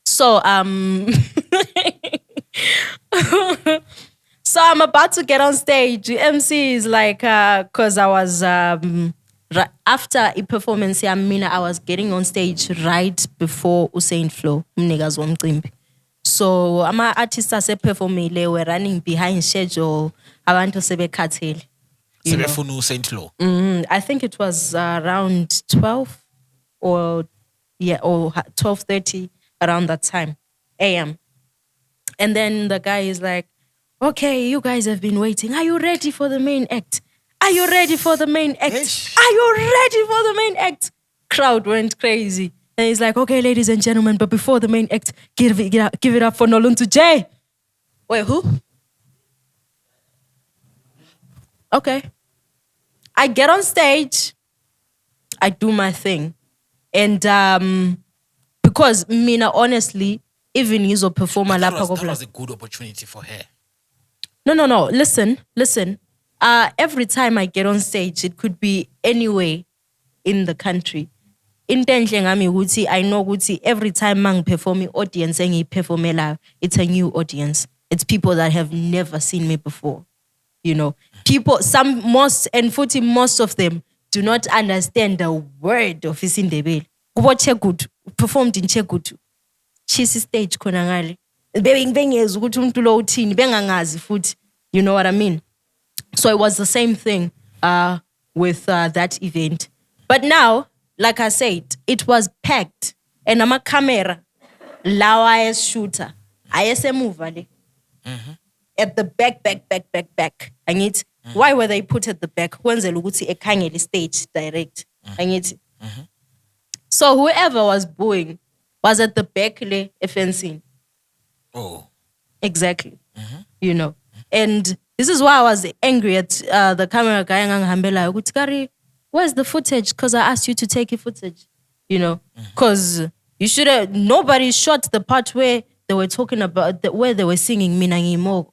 So, so I'm about to get on stage. The MC is like, because I was, after a performance, I was getting on stage right before Usain Flow, Mnega's Womcimbi. So, ama artists ase performile were running behind schedule. Abantu sebekhathele. Sebefuna uSaint Law. I think it was around 12 or 12:30 around that time a.m. And then the guy is like, okay, you guys have been waiting. Are you ready for the main act? Are you ready for the main act? Are you ready for the main act? Crowd went crazy. And he's like, okay, ladies and gentlemen, but before the main act, give it up for Noluntu J. Wait, who? Okay. I get on stage. I do my thing. And because Mina, honestly, even he's a performer. That was a good opportunity for her. No. Listen. Every time I get on stage, it could be anywhere in the country. Intention ukuthi I know ukuthi every time mang performing audience and performela, it's a new audience. It's people that have never seen me before. You know, most of them do not understand the word of isiNdebele. Kubo Chekutu, performed in Chekutu. Chisi stage khona ngale. Bengezi ukuthi umuntu lo uthini, bengangazi futhi. You know what I mean? So it was the same thing with that event. But now, like I said, it was packed. And I'm a camera, lawa as shooter. I move ale. At the back. And why were they put at the back? Kwenzela ukuthi ekhangele stage direct. And so whoever was booing was at the back le fencing. Oh. Exactly. You know. And this is why I was angry at the camera guy ngangihambela ukuthi Kari, where's the footage? Because I asked you to take your footage. You know, because you should have. Nobody shot the part where they were talking about where they were singing Mina Ngimo.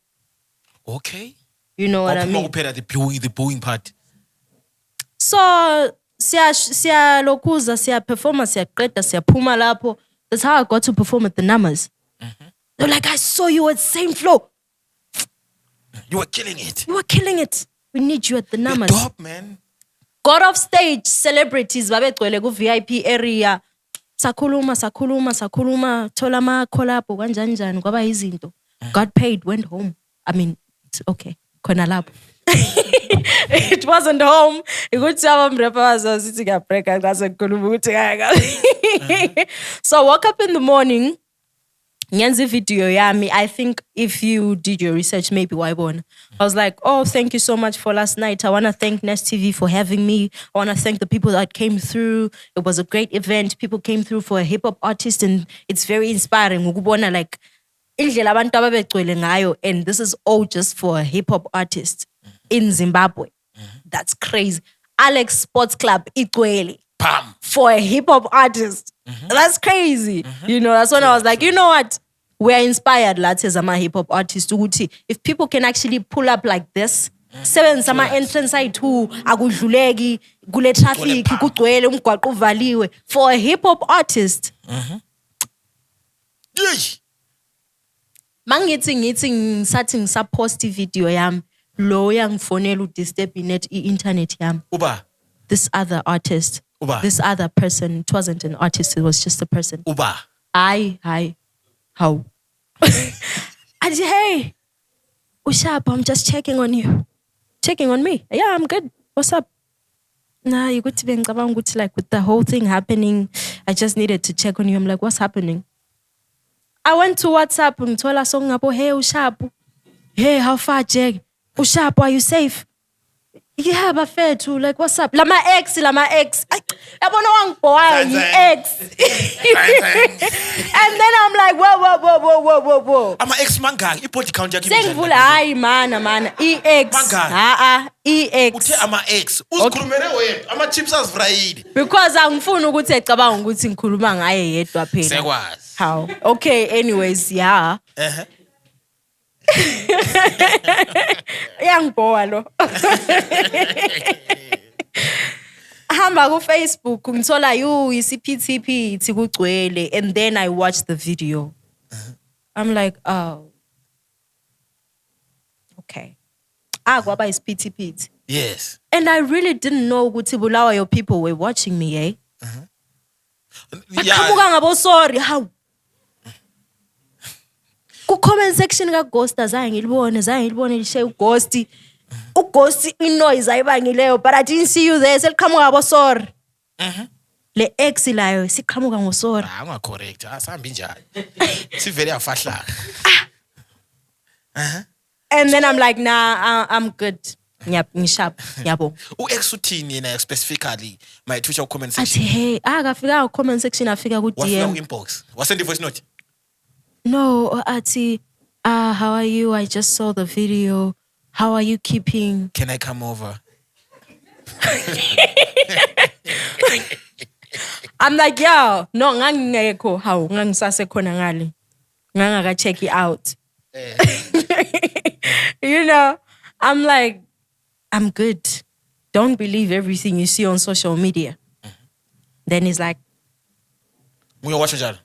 Okay. You know what I mean? The booing part. So siya perform, siya phuma lapho. That's how I got to perform at the Namas. They're like, I saw you at same flow. You were killing it. We need you at the Namas. You're dope, man. Got off stage, celebrities babegcwele ku VIP area. Sakhuluma, thola ma collab kanjani kwaba izinto. Got paid, went home. I mean, it's okay. Khona lapho. It wasn't home. Ukuthi abamrapper bazosithi ngabreak ngasekhuluma ukuthi So I woke up in the morning. Ngenza video yami. I think if you did your research, maybe wayibona. I was like, oh, thank you so much for last night. I want to thank Nest TV for having me. I want to thank the people that came through. It was a great event. People came through for a hip-hop artist and it's very inspiring. Ukubona like indlela abantu ababegcwele ngayo, and this is all just for a hip-hop artist in Zimbabwe. That's crazy. Alex Sports Club igcwele for a hip-hop artist. That's crazy. You know, that's when I was like, you know what? We're inspired, lads, as a hip-hop artist. If people can actually pull up like this, seven sama entrance side too, akudluleki, kule traffic, kugcwele umgwaqo uvaliwe. For a hip-hop artist. Mangithi ngisathi ngisapost video yami, lo yangifonela udisturb net internet yami. Uba. This other artist. Uba. This other person, it wasn't an artist, it was just a person. Uba. Hi. How? I said, hey, Ushap, I'm just checking on you. Checking on me? Yeah, I'm good. What's up? Nah, you good to be like with the whole thing happening. I just needed to check on you. I'm like, what's happening? I went to WhatsApp and told her song about, hey, Ushap. Hey, how far, Jag? Ushap, are you safe? Yeah, but fair too. Like, what's up? Lama ex. I don't know why ex. And then I'm like, whoa. I'm an ex mangang. Ipoti count jaki. Sengvula hayi man. EX. EX. Uthe ama ex. Uzikhulumele wena. Ama chips fried. Because angifuni ukuthi ecabanga ukuthi ngikhuluma ngaye yedwa phela. Sekwazi. How? Okay, anyways, yeah. Iyangibhowa lo. Hamba ku Facebook ngithola isiphithiphithi kugcwele, and then I watched the video. I'm like, oh. Okay. Kwaba isiphithiphithi. Yes. And I really didn't know ukuthi Bulawayo people were watching me, eh? Baqhamuka ngabo sorry, how? Ku comment section ka Ghost zange ngilibone lishe uGhost. uGhost inoise ayibangileyo, but I didn't see you there. Seliqhamuka ngabo sorry. Le ex layo siqhamuka ngo sorry. Unga correct. Asambi njani. Sivele yafahlaka. And then I'm like, nah, I'm good. Ngishap, yabo. U-ex uthini yena specifically my Twitter comment Athi section? hey, akafika ku comment section, afika ku Wafika DM. ku-inbox. Wasend voice note? No, athi, how are you? I just saw the video. How are you keeping? Can I come over? I'm like, yo, no, ngangingekho, how ngangisasekhona ngale. Ngangaka check it out. You know, I'm like, I'm good. Don't believe everything you see on social media. Then he's like, Nguye washo njalo?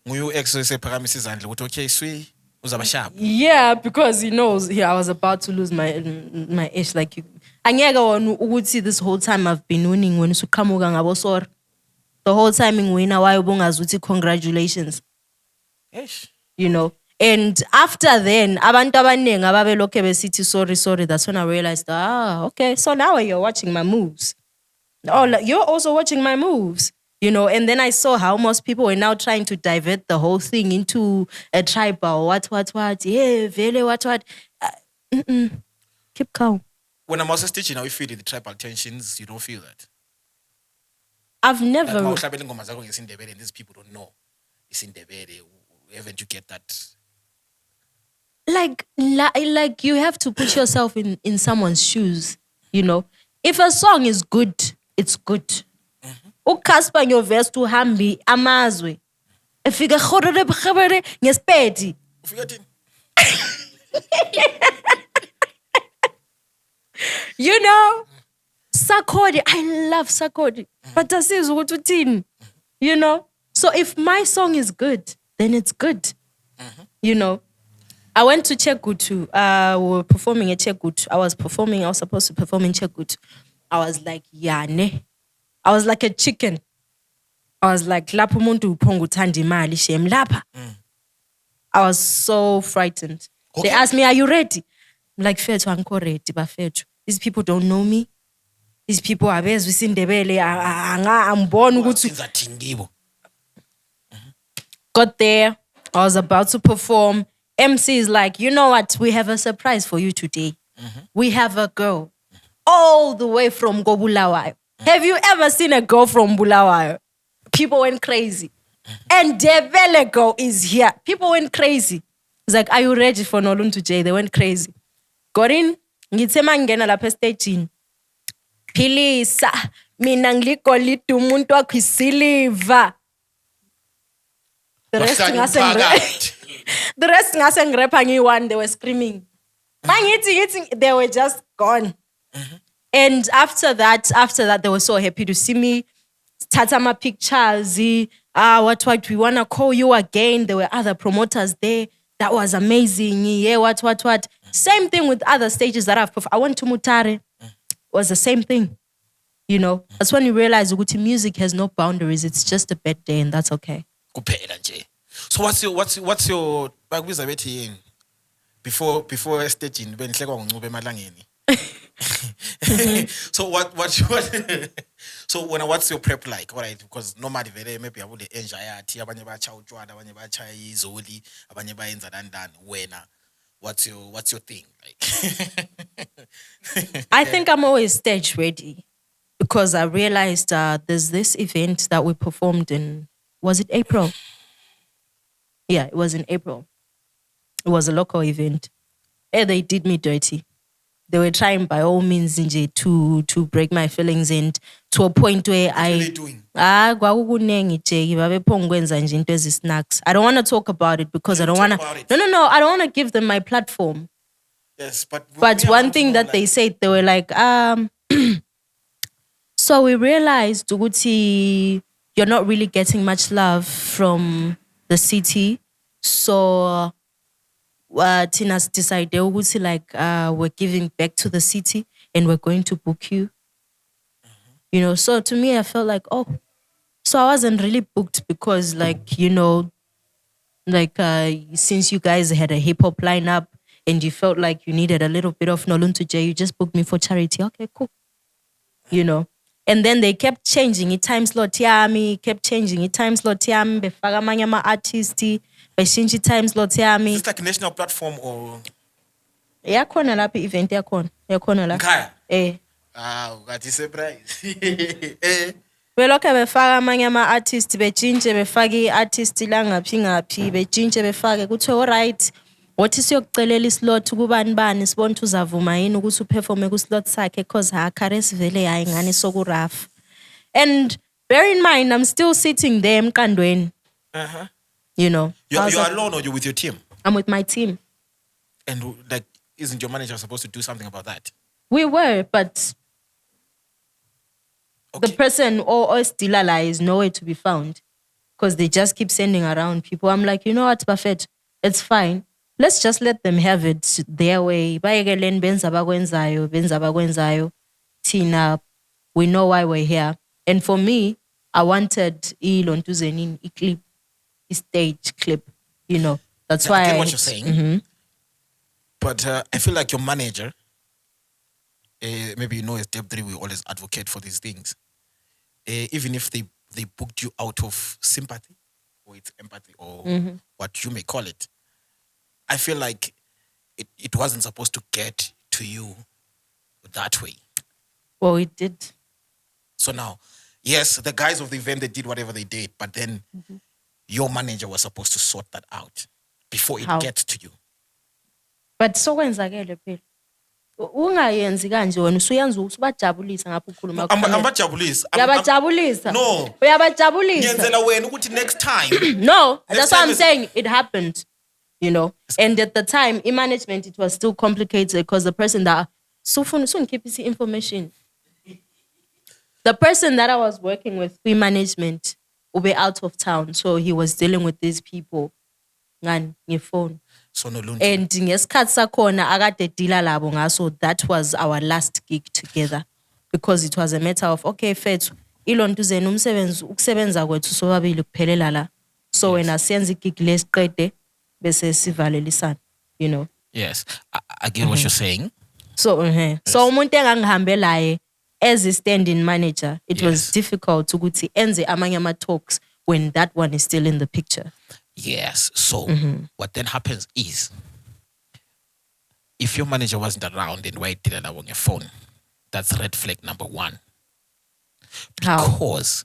Nguye u-ex esephakamisa izandla ukuthi okay swi uzaba sharp. yeah, because he knows I was about to lose my ish. Like, angeke wona ukuthi this whole time I've been winning when usuqhamuka ngabo sorry. The whole time ngiwina wayo bungazi ukuthi congratulations. Eish. You know. And after then, abantu abaningi ababelokhe besithi sorry, that's when I realized, okay, so now you're watching my moves. Oh, like, you're also watching my moves. You know, and then I saw how most people were now trying to divert the whole thing into a tribal, what, yeah, vele, what. Keep calm. When I'm also stitching, now you feel the tribal tensions, you don't feel that. I've never... Like, mawuhlabela ingoma zakho ngesindebele and these people don't know isindebele. Haven't you get that? Like you have to put yourself in someone's shoes, you know. If a song is good, it's good. Ukaspa your verse to hambi amazwe. Efika khorere ngespedi. You know, Sakodi, I love Sakodi. But asizwe ukuthi uthini. You know? So if my song is good, then it's good. You know? I went to Chekutu. We were performing at Chekutu. I was supposed to perform in Chekutu. I was like, yane. I was like a chicken. I was like, lapho umuntu uphonga uthanda imali shem lapha. I was so frightened. Okay. They asked me, are you ready? I'm like, fethu angikho ready, bafethu. These people don't know me. These people are bezwe isindebele. Angibona ukuthi. Got there. I was about to perform. MC is like, you know what? We have a surprise for you today. We have a girl all the way from Bulawayo. Have you ever seen a girl from Bulawayo? People went crazy. And Debele girl is here. People went crazy. It's like, are you ready for Noluntu J? They went crazy. Got in. Ngithe mangena lapha stage. Philisa, mina ngiligolide umuntu wakho isiliva. The rest ngase ngirepa ngiyi-1, they were screaming. They were just gone. And after that, they were so happy to see me. Tata my pictures. What, we want to call you again. There were other promoters there. That was amazing. Yeah, what. Same thing with other stages that I've performed. I went to Mutare. It was the same thing. You know, that's when you realize ukuthi music has no boundaries. It's just a bad day, and that's okay. So what's your bakubiza bethi yini before staging benihlekwa ngoncube emalangeni? So what's your prep like? All right, because normally vele maybe abule anxiety, abanye bacha utshwala, abanye bacha izoli, abanye bayenza dandani. Wena, what's your thing like? I think I'm always stage ready because I realized there's this event that we performed in, was it April? Yeah, it was in April. It was a local event. And they did me dirty. they were trying by all means nje to break my feelings, and to a point where What were they doing? kwakukuningi Jake babephonga ukwenza nje into snacks. I don't want to talk about it because I don't Talk want about it. to. No, I don't want to give them my platform. Yes, but But we one want to thing know, that like, they said, they were like, so we realized ukuthi you're not really getting much love from the city. So Tina's decided ukuthi like we're giving back to the city and we're going to book you. You know, so to me I felt like, oh, so I wasn't really booked because like, you know, like since you guys had a hip hop lineup and you felt like you needed a little bit of Noluntu J, you just booked me for charity. Okay, cool. You know. And then they kept changing it time slot yami, kept changing it time slot yami, befaka amanye ama-artist, beshintsha time slot yami. is this like a national platform or Yakhona lapha i-event yakhona la. Nkhaya? Got surprise. Belokhe befaka amanye ama-artist betshintshe befake i-artist la ngaphi betshintshe befake kuthiwe alright wathi siyokucelela islot kubani bani sibona ukuthi uzavuma yini ukuthi uperforme ku-slot sakhe cause hakare sivele hayi ngani sokuraf. And bear in mind I'm still sitting there emqandweni. You know. You're alone or you're with your team? I'm with my team. And like, isn't your manager supposed to do something about that? We were, but Okay. the person or still alive is nowhere to be found because they just keep sending around people. I'm like, you know what, Buffett, it's fine. Let's just let them have it their way. Bayekeleni benza abakwenzayo. Tina, we know why we're here. And for me, I wanted Lontuzeni clip, stage clip, you know. That's why I get what you're saying. But I feel like your manager, maybe you know as Deb 3, we always advocate for these things. Even if they booked you out of sympathy or it's empathy or what you may call it, I feel like it wasn't supposed to get to you that way. Well, it did. So now, yes, the guys of the event, they did whatever they did, but then your manager was supposed to sort that out before it How? gets to you. But sokwenzakele phela. Ungayenzi kanje wena usuyenza usubajabulisa ngapha ukhuluma Ambajabulisa. Uyabajabulisa. No. Uyabajabulisa. Ngiyenzela wena ukuthi next time. No, Next that's what time I'm is- saying. It happened, you know. And at the time, in management, it was still complicated because the person that so keep this information. The person that I was working with, in management, will be out of town, so he was dealing with these people. Ngan phone. So no Luntu. And ngesikhathi sakhona akade deala labo ngaso, that was our last gig together because it was a matter of okay fethu ilontuzeni umsebenzi ukusebenza kwethu sobabili kuphelela la, so wena siyenza igig lesiqede bese sivalelisana, you know. Yes, I get what you're saying. So so umuntu engangihambelaye as a stand-in manager, it was Yes. difficult ukuthi enze amanye ama talks when that one is still in the picture. Yes. So what then happens is, if your manager wasn't around and why didn't have on your phone, that's red flag number one. How? Because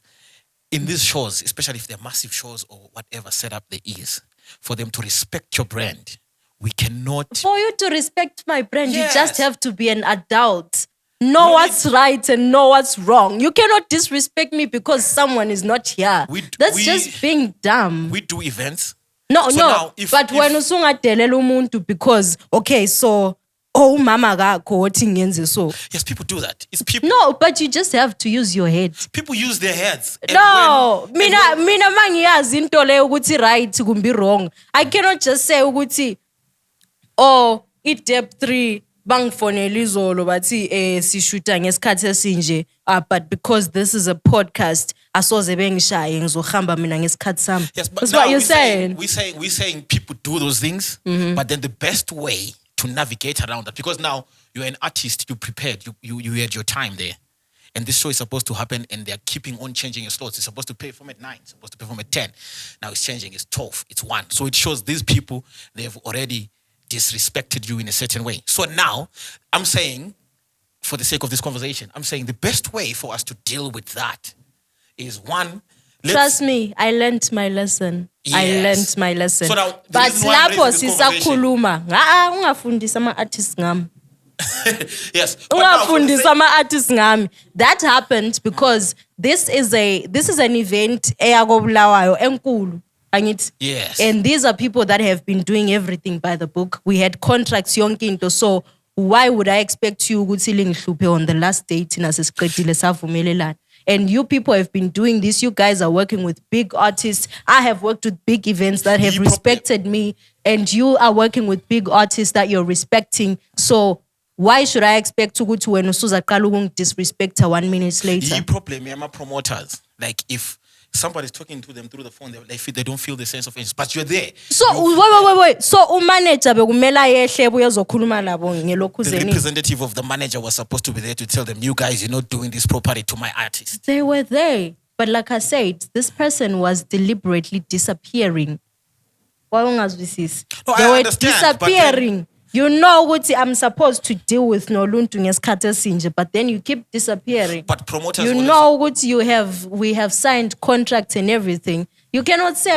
in these shows, especially if they're massive shows or whatever setup there is, for them to respect your brand, we cannot. For you to respect my brand, you just Yes. have to be an adult. Know what's right and know what's wrong. You cannot disrespect me because someone is not here. That's just being dumb. We do events. No, So no. now, But when usungadelela umuntu because okay, so mama kakho wathi ngenze so. Yes, people do that. It's people. No, but you just have to use your head. People use their heads. And No, when- mina mangiyazi into leyo ukuthi right kumbi wrong. I cannot just say ukuthi i-Deb 3 bangifonela izolo bathi sishuta ngesikhathi esinje but because this is a podcast asoze bengishaye ngizohamba mina ngesikhathi sami. Yes, but That's now what you're we're saying. We're saying people do those things, but then the best way to navigate around that, because now you're an artist, you prepared, you had your time there. And this show is supposed to happen and they're keeping on changing your slots. It's supposed to perform at 9, it's supposed to perform at 10. Now it's changing, it's 12, it's 1. So it shows these people, they've already disrespected you in a certain way. So now, I'm saying, for the sake of this conversation, I'm saying the best way for us to deal with that is one, Trust me, I learned my lesson. I Yes. learned my lesson. So now, the But reason why I'm lapho raising this conversation- sisakhuluma, ungafundisa ama-artists ngami. Yes. But now, for the Ungafundisa sake- ama-artists ngami. That happened because this is an event eyakobulawayo enkulu. Angithi? Yes. And these are people that have been doing everything by the book. We had contracts yonke into. So why would I expect you ukuthi lingihluphe on the last day thina sesiqedile savumelelana? And you people have been doing this. You guys are working with big artists. I have worked with big events that have respected me. And you are working with big artists that you're respecting. So why should I expect ukuthi wena usuzaqala ukungidisrespect 1 minute later? The problem yama promoters, like if somebody's talking to them through the phone, they don't feel the sense of interest, but you're there. So wait. So umanager bekumela yehle uyozokhuluma nabo ngelokhu The zeni. representative of the manager was supposed to be there to tell them, you guys, you're not doing this properly to my artist. They were there. But like I said, this person was deliberately disappearing. Why ungazwisisi? No, They I were understand, but disappearing. You know ukuthi I'm supposed to deal with noluntu ngesikhathi esinje, but then you keep disappearing. But promoters You always- know ukuthi we have signed contracts and everything. You cannot say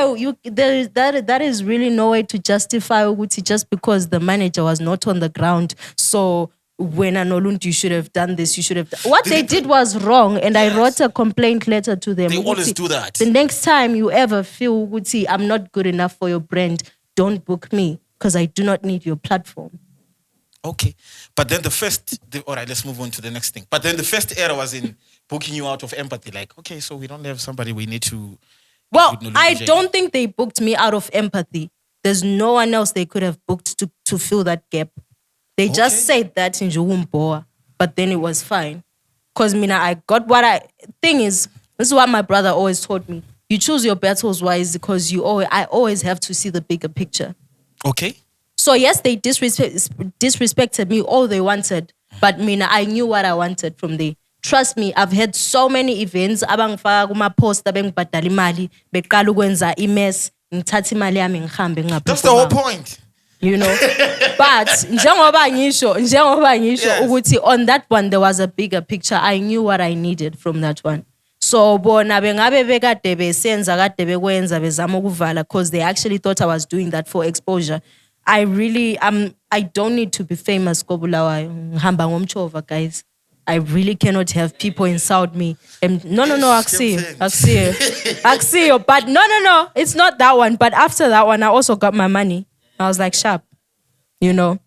that is really no way to justify ukuthi just because the manager was not on the ground. So when Anoluntu, you should have done this, you should have what they did was wrong, and I wrote a complaint letter to them. They always ukuthi, do that. The next time you ever feel ukuthi I'm not good enough for your brand, don't book me because I do not need your platform. Okay. But then all right, let's move on to the next thing. But then the first error was in booking you out of empathy. Like, okay, so we don't have somebody we need to. Well, Good I knowledge. don't think they booked me out of empathy. There's no one else they could have booked to fill that gap. They just said that in Juwumboa, but then it was fine. Because I got thing is, this is what my brother always taught me. You choose your battles wise because I always have to see the bigger picture. Okay. So yes, they disrespected me all they wanted, but I knew what I wanted from there. Trust me, I've had so many events abangifaka kuma-post abengibhadala imali beqala ukwenza imess ngithatha imali yami ngihambe ngaphi. That's the whole point. You know, but njengoba ngisho Yes. ukuthi on that one there was a bigger picture. I knew what I needed from that one. So bona bengabe bekade besenza kade bekwenza bezama ukuvala because they actually thought I was doing that for exposure. I don't need to be famous kobulawayo. Ngihamba ngomchova, guys. I really cannot have people insult me. No, Axio. But no, it's not that one. But after that one, I also got my money. I was like, sharp, you know.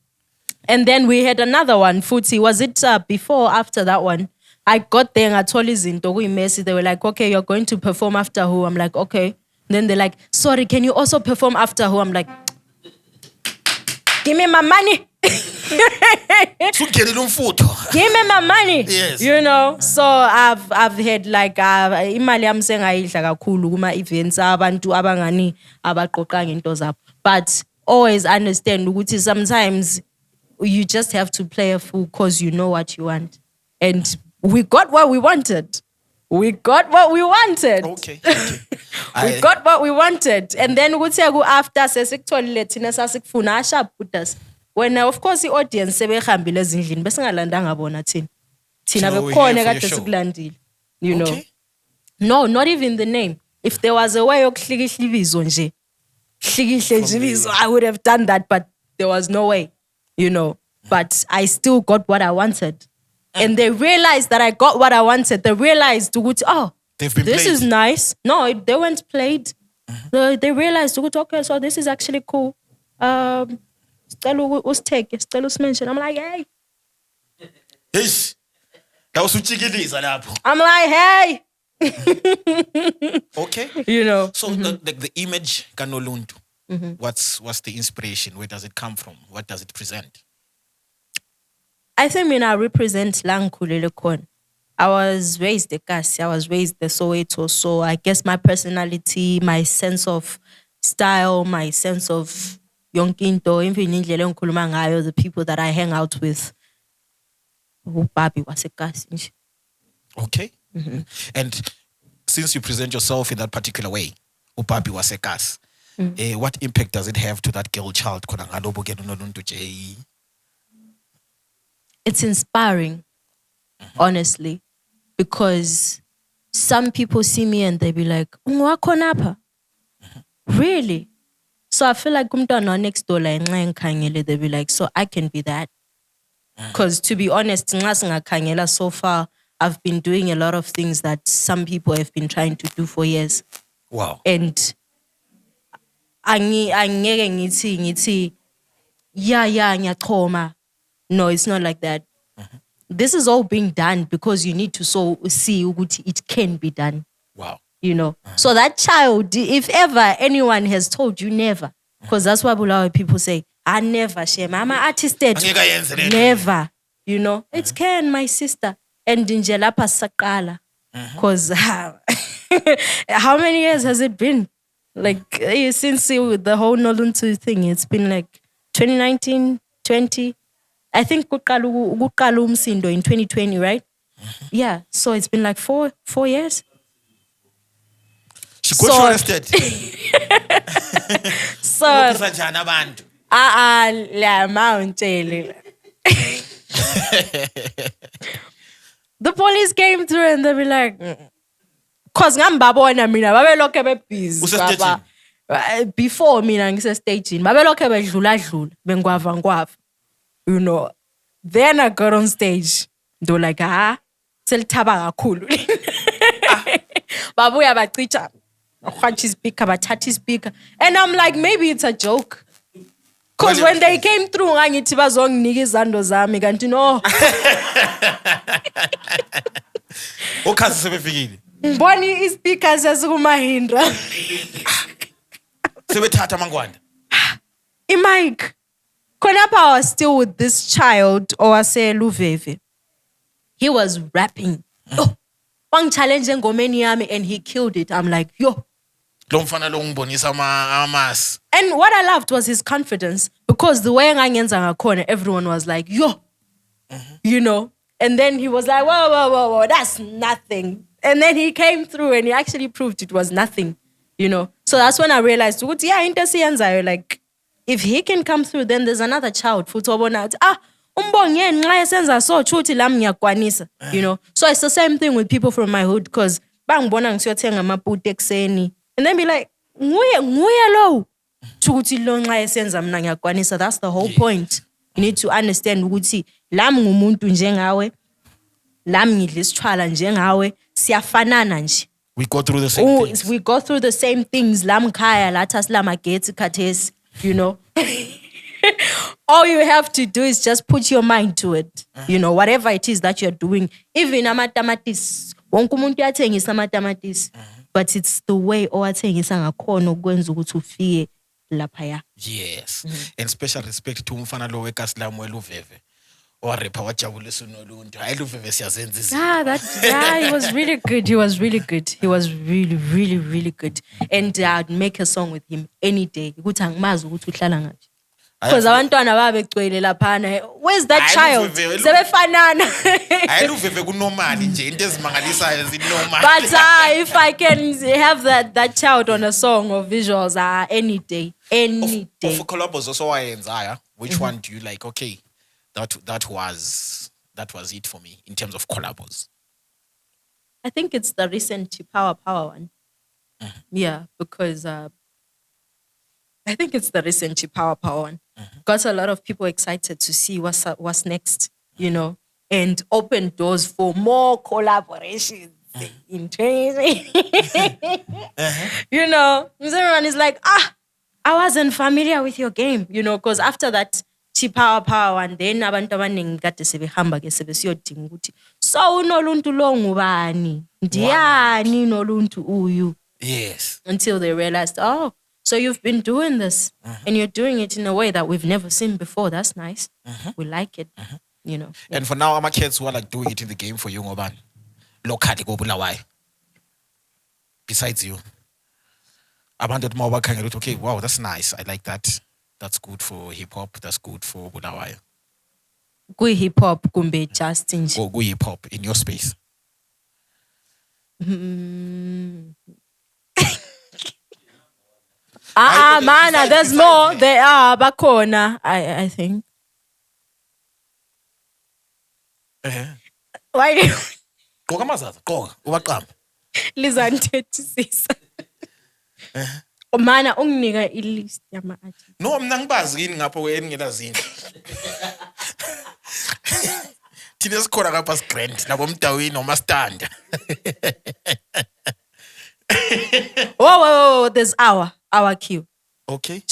And then we had another one, Futi. Was it before or after that one? I got there and I told Izinto Messi. They were like, okay, you're going to perform after who? I'm like, okay. Then they're like, sorry, can you also perform after who? I'm like, give me my money. Give me my money. Yes. You know, so I've had like imali yami sengayidla kakhulu kuma events abantu abangani abaqoqa ngento zabo. But always understand ukuthi sometimes you just have to play a fool because you know what you want. And we got what we wanted. We got what we wanted. Okay. We got what we wanted. And then after sesikutholile thina sasikufuna asha put us. When of course the audience sebehambile ezindlini bese ngalandanga bona thina. Thina So we're bekhona here for kade your show. sikulandile. You know. Okay. No, not even the name. If there was a way yokuhlikihla ibizo nje. Hlikihle nje ibizo, I would have done that, but there was no way. You know. But I still got what I wanted. And they realized that I got what I wanted. They realized, oh, They've been this played. is nice. No, they weren't played. They realized, okay, so this is actually cool. Stella mention. I'm like, hey. Yes. That was uchikiliza lapho. I'm like, hey. Okay. You know. So the image Kanoluntu, what's the inspiration? Where does it come from? What does it present? I think I represent Lankulele Kon. I was raised the Kasi, I was raised the Soweto. So I guess my personality, my sense of style, my sense of yonkinto, even indlela engikhuluma ngayo, the people that I hang out with. Ubabi waseKasi nje. Okay. And since you present yourself in that particular way, Upapi Wasekas, what impact does it have to that girl child? It's inspiring, honestly, because some people see me and they be like, "Unwakonapa?" Really? So I feel like kumntwana next door like they'll be like, so I can be that. Because to be honest, nxa singakhangela so far, I've been doing a lot of things that some people have been trying to do for years. Wow. And angeke ngithi yeah ngiyachoma. No, it's not like that. This is all being done because you need to see ukuthi it can be done. Wow. You know. So that child, if ever anyone has told you never, because that's what Bulawayo people say, I never shame. I'm an artisted. Angeke ayenze lento. Never. You know. It can, my sister. And nje lapha saqala. Because how many years has it been? Like since the whole Noluntu thing, it's been like 2019, 20. I think kuqala umsindo in 2020, right? Yeah. So it's been like 4 years. She got shortlisted. So Ukhulisa njani abantu? la mount. The police came through and they be like, cause ngambabona mina babelokhe bebusy Usestaging? before mina ngisestaging babelokhe bedlula bengwava, you know. Then I got on stage, they were like, selithaba kakhulu. Babuya bacicha watch speaker, bathatha speaker, and I'm like, maybe it's a joke. Because when they came through, ngangithi bazonginika izando zami kanti no. Ukhazi sebefikile. Ngibona ispeaker sesikumahindra. Sebethatha mangwanda. Mike, khonapha I was still with this child owaseluveve. He was rapping. Wangchallenge engomeni yami and he killed it. I'm like, yo. Lo mfana lo ngibonisa amasi. And what I loved was his confidence because the way ngangenza ngakhona, everyone was like, yo. You know? And then he was like, whoa, that's nothing. And then he came through and he actually proved it was nothing, you know? So that's when I realized, yeah, like, if he can come through, then there's another child. You know? So it's the same thing with people from my hood because and then be like, that's the whole point. You need to understand ukuthi lami ngumuntu njengawe, lami ngidla isitshwala njengawe, siyafanana nje. We go through the same things. We go through the same things. Lami khaya lathi silamagetsi khathesi, you know. All you have to do is just put your mind to it. You know, whatever it is that you're doing. Even amatamatis, wonke umuntu uyathengisa amatamatis, but it's the way owathengisa ngakhona ukwenza ukuthi ufike laphaya. Yes. And special respect to umfana lo weKaSlam weluveve. Orepa wajabulisa uNoluntu. Hayi luveve siyazenza izinto. He was really good. He was really, really, really good. And I'd make a song with him any day. Ukuthi angimazi ukuthi uhlala ngaphi. Because abantwana babegcwele laphana. Where's that child? Sebefanana. Hayi luveve kunormali nje into ezimangalisayo zinormal. But if I can have that child on a song or visuals, any day. For collabos also wayenza, which one do you like? Okay, that was it for me in terms of collabos. I think it's the recent Power one. Yeah, because I think it's the recent Power one. Got a lot of people excited to see what's next, you know, and open doors for more collaborations in 2020. You know, everyone is like, I wasn't familiar with your game, you know, because after that Power and then abantu abaningi kade sebehamba ke sebesiyodinga ukuthi so uNoluntu lo ngubani ndiyani uNoluntu uyu. Yes. Until they realized, so you've been doing this and you're doing it in a way that we've never seen before. That's nice. We like it, you know. And for now, I'm kids who are like doing it in the game for you, Ngoban. Locally, go Bulawayo. Besides you. Abandoned more work. Okay, wow, that's nice. I like that. That's good for hip hop. That's good for Bulawayo. Go hip hop, kumbe just in. Go hip hop in your space. Man, there's more. There are bakhona, I think. Why? Qoka mazaza, qoka, ubaqamba. Lizanthethisisa. Mana unginika ilist yama artists. No, mina ngibazi yini ngapho engela zindlu. Thina sikhona kapha sigrand nabo mdawini noma standa. Whoa, there's our queue. Okay.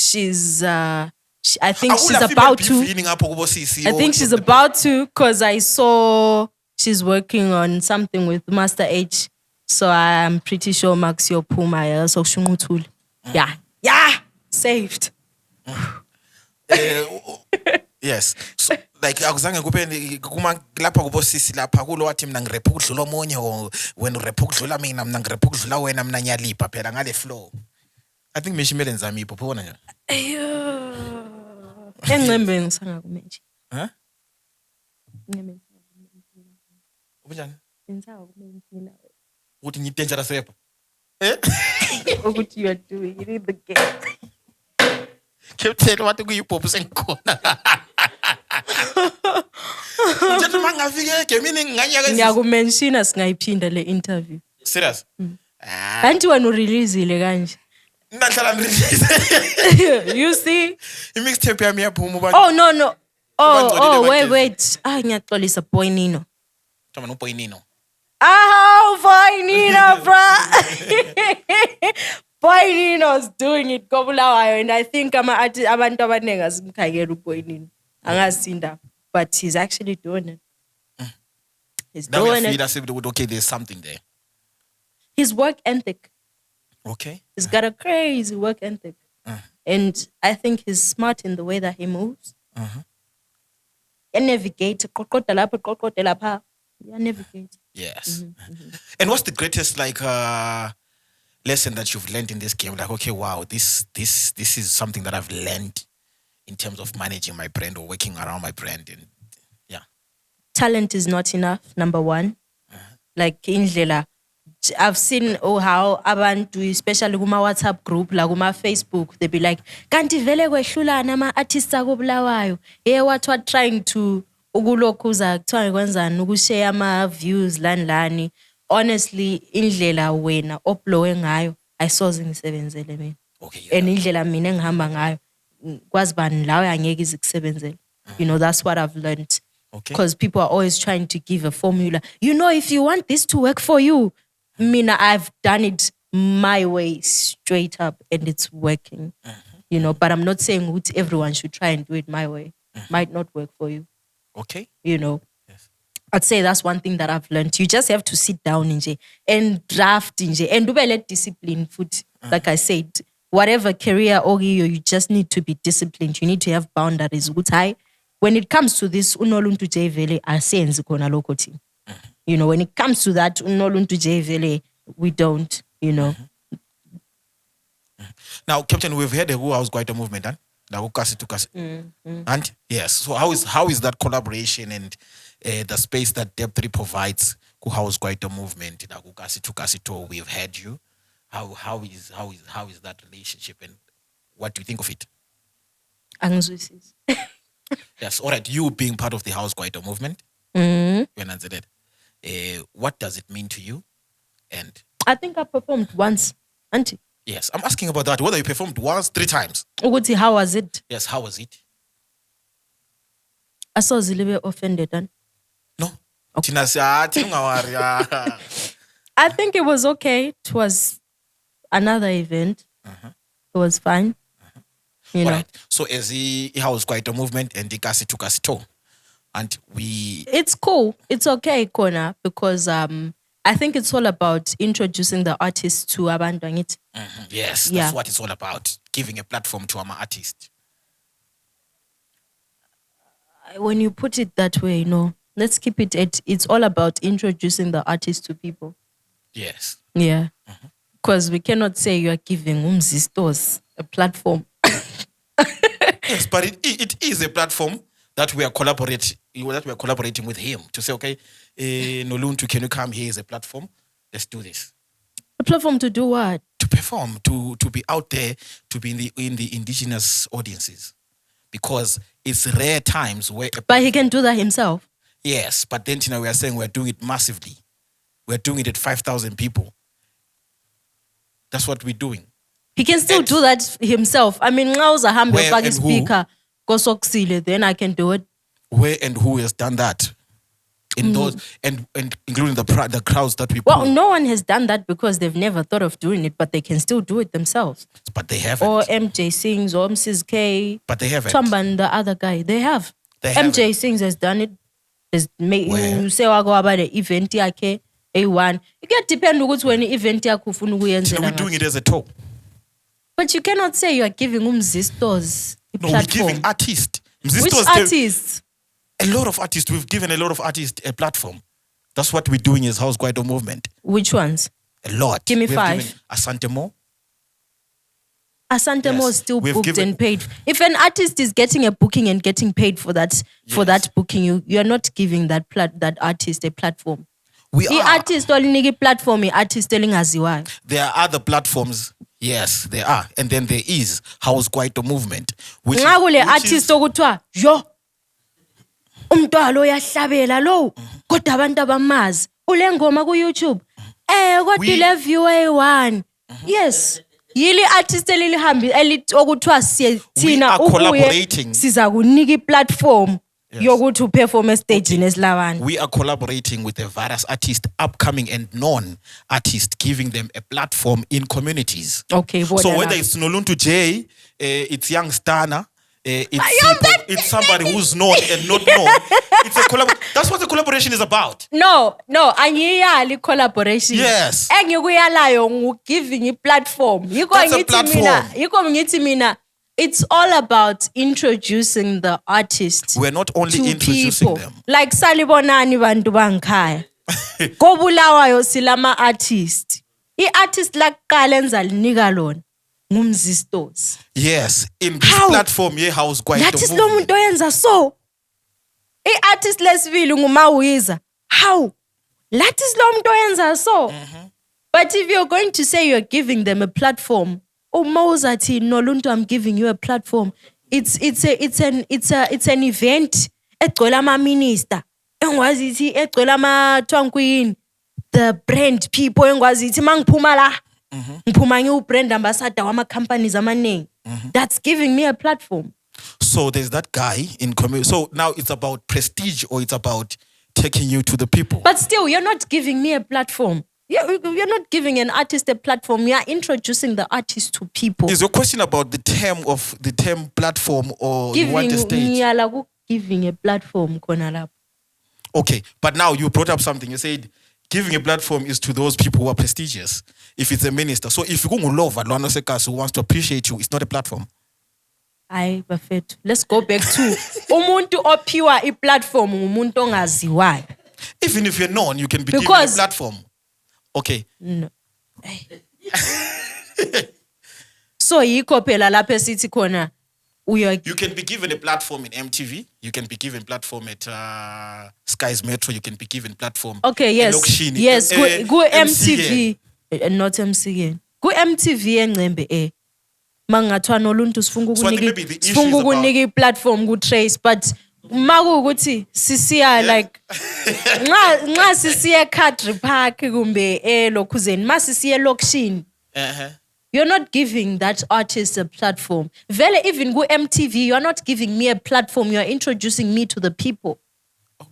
I think she's about to. I think she's about to, because I saw she's working on something with Master H. So I'm pretty sure Maxio Puma so Shumutul. Yeah, saved. Yes. So, like akuzange kube kuma lapha kubo sisi lapha kulo wathi mina ngirepha ukudlula omunye wena urepha ukudlula mina ngirepha ukudlula wena mina nyalipa phela ngale flow. I think mishimele nzami ipho phona nje. Engcembeni ngisangakumenshi. Ngcembeni. Ubunjani? Ngisangakumenshi. Uthi ngi dangerous rapper. What you are doing? You need the game. Captain wathi kuyipop sengikhona. Ngithi mangafike gemini nganyaka. Ngiyakumenshina singayiphinda le interview. Serious? Kanti wena ureleaseile kanje. Nahlala ngirelease. You see? I-mixtape yami yaphuma uba. Oh no. Oh wait. Ngiyaxolisa Boy Nino. Thoma no Boy Nino. Oh, Boy Nino, bro. Boy Nino's doing it Kobulawayo, and I think abantu abaningi asimkhangela uBoy Nino. Angasinda, but he's actually doing it. He's doing it. Okay, there's something there. His work ethic. Okay. He's got a crazy work ethic. And I think he's smart in the way that he moves. And navigate. Navigate. Yes. And what's the greatest lesson that you've learned in this game? Like, okay, wow, this is something that I've learned in terms of managing my brand or working around my brand. And yeah. Talent is not enough, number one. Like indlela. I've seen how abantu, especially kuma WhatsApp group, like kuma Facebook, they be like, kanti vele kwehlula nama artists akubulawayo. Yeah, what trying to ukulokhuza kuthiwa kwenzani ukushare ama views lani. Honestly, indlela wena upload ngayo ayisoze ngisebenzele mina. Okay. And indlela mina engihamba ngayo kwazi bani lawe angeke izikusebenzele. You know, that's what I've learned. Okay. Because people are always trying to give a formula. You know, if you want this to work for you, Mina, I've done it my way straight up and it's working. You know, but I'm not saying everyone should try and do it my way. Might not work for you. Okay. You know. Yes. I'd say that's one thing that I've learned. You just have to sit down and draft and do let discipline foot. Like I said, whatever career or you just need to be disciplined. You need to have boundaries. When it comes to this, unoluntu jevele asenzi kona local team. You know, when it comes to that, unoluntu jevele, we don't, you know. Now, Captain, we've heard the Who House Kwaito movement, huh? And yes, so how is that collaboration and the space that Deb3 provides Who House Kwaito movement? We've had you. How is that relationship and what do you think of it? Angizwisisi. Yes, all right. You being part of the House Kwaito movement, what does it mean to you? And I think I performed once, auntie. Yes, I'm asking about that. Whether you performed once, 3 times. Uguti, how was it? Yes, how was it? I saw Zilibe offended. No. Okay. I I think it was okay. It was another event. It was fine. You know. Right. So as the House Kwaito movement and the Kasi to Kasito, and we. It's cool. It's okay, Kona, because I think it's all about introducing the artists to abantu angithi. Yes, that's what it's all about. Giving a platform to our artist. When you put it that way, let's keep it it's all about introducing the artist to people. Yes. Yeah. Because we cannot say you are giving umzistos a platform. Yes, but it is a platform that we are collaborating with him to say, okay, Noluntu, can you come here as a platform? Let's do this. A platform to do what? To perform, to be out there, to be in the indigenous audiences. Because it's rare times where... But he can do that himself. Yes, but then we are saying we're doing it massively. We're doing it at 5,000 people. That's what we're doing. He can still do that himself. I mean, now a humble speaker, then I can do it. Where and who has done that? In those and including the crowds that we pull. Well, no one has done that because they've never thought of doing it, but they can still do it themselves. But they haven't. Or MJ Sings or Mrs. K. But they haven't. Tomban, the other guy, they have. They MJ haven't. Sings has done it. Has made Where? you say about the event yakhe A1. You can depend on when the event yakho ufuna We're ukuyenzela doing ngathi. it as a tour. But you cannot say you are giving umzistos a No, we're platform. giving artists. Which Mzistos gave- artists? A lot of artists. We've given a lot of artists a platform. That's what we're doing as House Kwaito Movement. Which ones? A lot. Give me We've 5. given Asante Mo. Asante Mo Yes. is still We've booked given- and paid. If an artist is getting a booking and getting paid for that booking, you are not giving that artist a platform. We The are. artist oliniki platform, the artist telling aziwayo. There are other platforms. Yes, there are. And then there is House Kwaito Movement. Which Nxa kule which artist is- okuthiwa yo umntwana uyahlabela lo kodwa abantu abamazi ule ngoma ku YouTube kodwa We- ile view A1 yes yili artist elilihambi okuthiwa thina are collaborating. siza kunika i-platform yokuthi uperform stage nesilabani. we are collaborating with the various artists, upcoming and known artists, giving them a platform in communities. Okay, So bona whether lapho. it's Noluntu J, it's Young Stana, it's somebody who's known and not known. It's a that's what the collaboration is about. No, angiyali collaboration. Yes. Engikuyalayo giving i-platform. That's a platform. Yiko ngithi mina, it's all about introducing the artist We're not only to introducing people. them. Like salibonani bantu bangikhaya. Kobulawayo silama artist. I-artist lakuqala enzalinika lona ngumzistos. Yes, in this How? platform, yeah, House Kwaito That is lo Movement. muntu oyenza so. I-artist lesibili nguMawiza. How? That is lo muntu oyenza so. But if you're going to say you're giving them a platform, uMauzathi Noluntu, I'm giving you a platform. It's an event egcwele ama-minister. Engwazi ithi egcwele ama-twankuyini. The brand people engwazi ithi mangiphuma la. Ngiphuma ngiwu-brand ambassador wama-companies amaningi. That's giving me a platform. So there's that guy in community. So now it's about prestige or it's about taking you to the people. But still, you're not giving me a platform. You're not giving an artist a platform. You're introducing the artist to people. Is your question about the term platform or you want a stage? Ngiyala giving a platform khona lapho. Okay, but now you brought up something. You said giving a platform is to those people who are prestigious. If it's a minister. So if you love Lwano Sekas who wants to appreciate you, it's not a platform. Ayi bafethu. Let's go back to umuntu ophiwa i-platform ngumuntu ongaziwayo. Even if you're known, you can be given a Because- platform. Okay. No. So yikho phela lapho esithi khona You can be given a platform in MTV. You can be given platform at Skies Metro. You can be given platform. Okay, yes. Lokishini. Yes, go MCK. MTV. Not MCK. Go MTV encembe mangathiwa Noluntu sifunga So I think maybe the issue sifunga is about- ukunika i-platform ku-Trace, but makuwukuthi sisiya like nxa sisiya eCountry Park kumbe eLokhuzeni masisiya elokishini, Uh-huh. you're not giving that artist a platform. Vele even go MTV, you're not giving me a platform, you're introducing me to the people.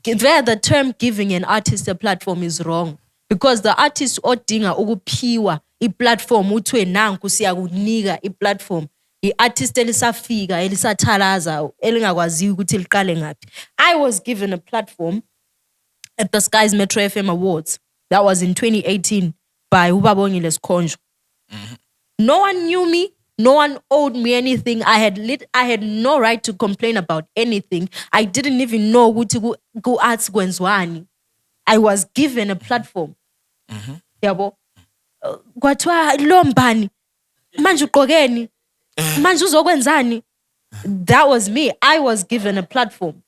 There the term giving an artist a platform is wrong. Because the artist odinga ukuphiwa i-platform uthiwe nanku siyakunika i-platform. I-artist elisafika elisathalaza elingakwaziyo ukuthi liqale ngaphi. I was given a platform at the Skies Metro FM Awards. That was in 2018 by Ubabongile Sikhonjwa. No one knew me. No one owed me anything. I had no right to complain about anything. I didn't even know ukuthi ku arts kwenzwani. I was given a platform. Yabo. Kwathiwa lo mbani manje uqokeni manje uzokwenzani. That was me. I was given a platform.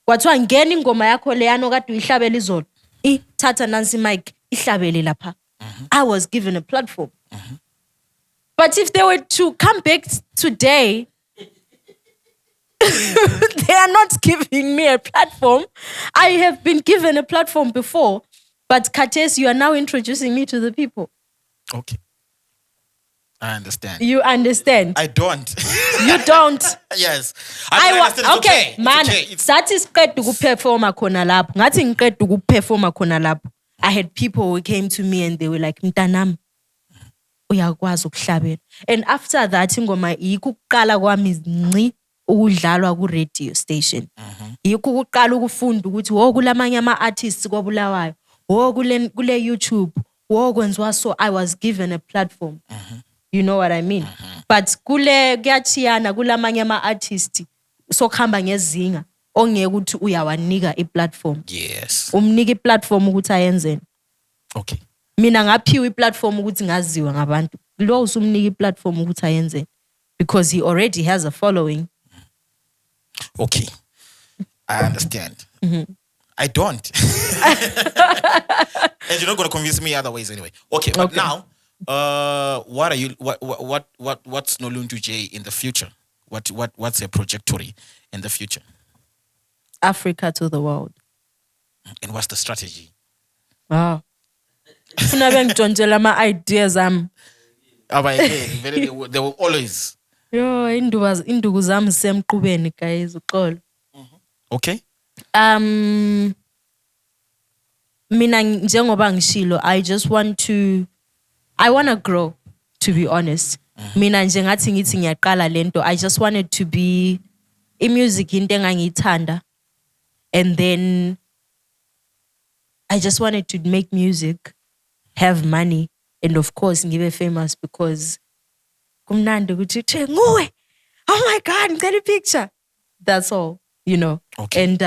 Kwathiwa ngena ingoma yakho leyano kade uyihlabela izolo. Thatha nansi mic ihlabele lapha. I was given a platform. But if they were to come back today, they are not giving me a platform. I have been given a platform before, but Kates, you are now introducing me to the people. Okay. I understand. You understand? I don't. You don't. Yes. I mean, understand. It's Okay, It's man. okay. It's Sathi siqeda ukuperforma khona lapho. Ngathi ngiqeda ukuperforma khona lapho. I had people who came to me and they were like, "Mntanami, uyakwazi ukuhlabela." And after that ingoma yikho ukuqala kwami nci ukudlalwa ku radio station. Yikho ukuqala ukufunda ukuthi kulamanye ama artists kwabulawayo. Kule YouTube. Kwenziwa, so I was given a platform. You know what I mean? But kuyachiyana kulamanye ama artists sokuhamba ngezinga ongeke ukuthi uyawanika i-platform. yes. Umnika i-platform ukuthi ayenzeni. Okay. Mina ngaphiwa i-platform ukuthi ngaziwa ngabantu. Lo usumnika i-platform ukuthi ayenzeni because he already has a following. Okay. I understand. I don't. And you're not going to convince me otherwise anyway. Okay, but Okay. now, what are you? What's Noluntu J in the future? What's your trajectory in the future? Africa to the world. And what's the strategy? Wow. Funa bengitshontshela ama-ideas ami. They will always. Yo, induku zami zisemqubeni guys, uxolo. Okay. Mina njengoba ngishilo, I want to grow, to be honest. Mina nje ngathi ngithi ngiyaqala lento, I just wanted to be music into engangiyithanda. And then I just wanted to make music, have money, and of course ngibe famous because kumnandi ukuthi nguwe. Oh my God, ngicela picture. That's all, you know. Okay. And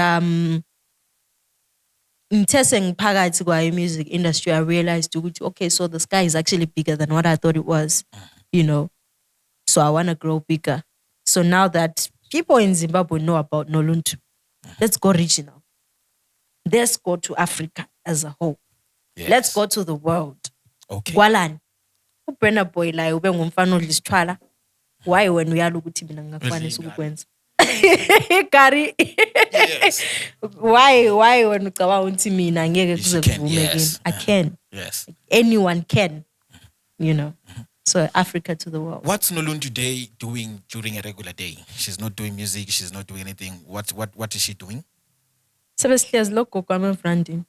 ngithe sengiphakathi kwayo music industry, I realized ukuthi okay, so the sky is actually bigger than what I thought it was, you know. So I want to grow bigger. So now that people in Zimbabwe know about Noluntu, let's go regional. Let's go to Africa as a whole. Yes. Let's go to the world. Okay. Kwalani uBurna Boy la ube ngumfana odla isithwala. Why wena uyala ukuthi mina ngingakwanisa ukukwenza? Gary. Yes. Why wena ucabanga ukuthi mina ngeke Yes, kuze you can, kuvume yes. kimi? I can. Yes. Anyone can. You know. So Africa to the world. What's Noluntu Day doing during a regular day? She's not doing music. She's not doing anything. What is she doing? Sebesihlezi lokho kwami emfrandini.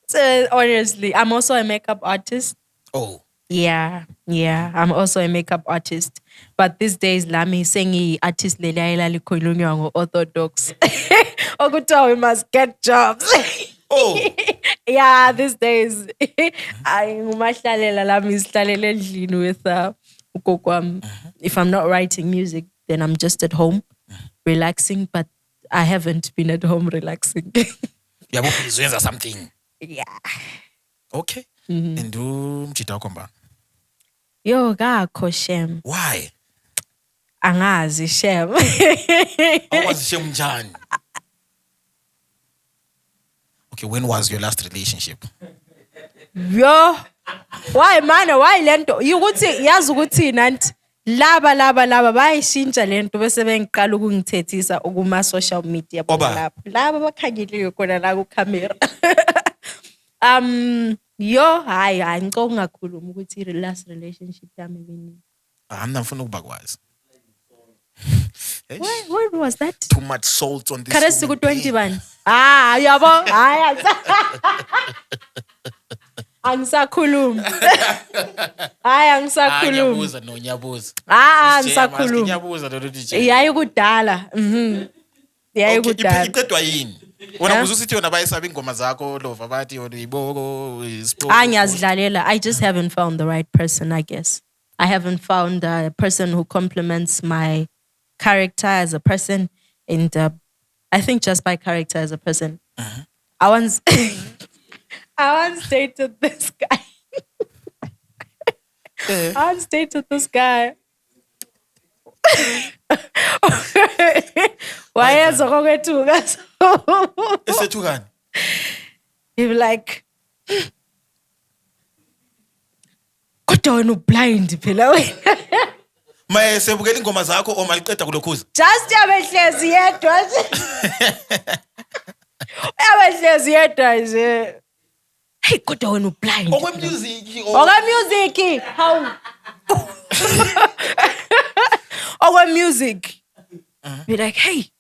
So honestly, I'm also a makeup artist. Oh. Yeah, I'm also a makeup artist. But these days, lami sengi artist leli likhulunywa ngo-orthodox. Okuthiwa we must get jobs. Oh. Yeah, these days. Ngumahlalela lami sihlalela endlini with ugogo wami. If I'm not writing music, then I'm just at home relaxing. But I haven't been at home relaxing. Yeah, but something. Yeah. Okay. And umjita wakho mbani? Yo, kakho Shem. Why? Angazi Shem. How was Shem njani? Okay, when was your last relationship? Yo. Why man? Why lento? Ukuthi yazi ukuthi nanti laba bayishintsha lento bese bengiqala ukungithethisa kuma social media Oba. laba bakhangeliwe khona la ku camera. Yo, hayi ngicoko ngakhuluma ukuthi the last relationship yami ibini. I'm not ngifuna ukuba kwazi. What was that? Too much salt on this. Karesi ku woman. 20 bani? Yabo. Angisakhuluma. Angisakhuluma. Ngiyabuza no ngiyabuza. Angisakhuluma. Ngiyabuza Noluntu J. Yayi kudala. Yayi Okay, kudala. iqedwa yini? Wena uzusithi wena bayisaba ingoma zakho lova bathi yona iboko isipoko. Ngiyazidlalela. I just haven't found the right person, I guess. I haven't found a person who complements my character as a person, and I think just by character as a person. I once dated this guy. I once dated this guy. Why is it Isethukani? He be like, kodwa wena ublind phela wena. Maye sebukela ingoma zakho o maliqeda kulokhuza. Just yabehlezi yedwa nje. Yabehlezi yedwa nje. Hey, kodwa wena ublind. Okwe-music Music. How? Music. Be like, hey,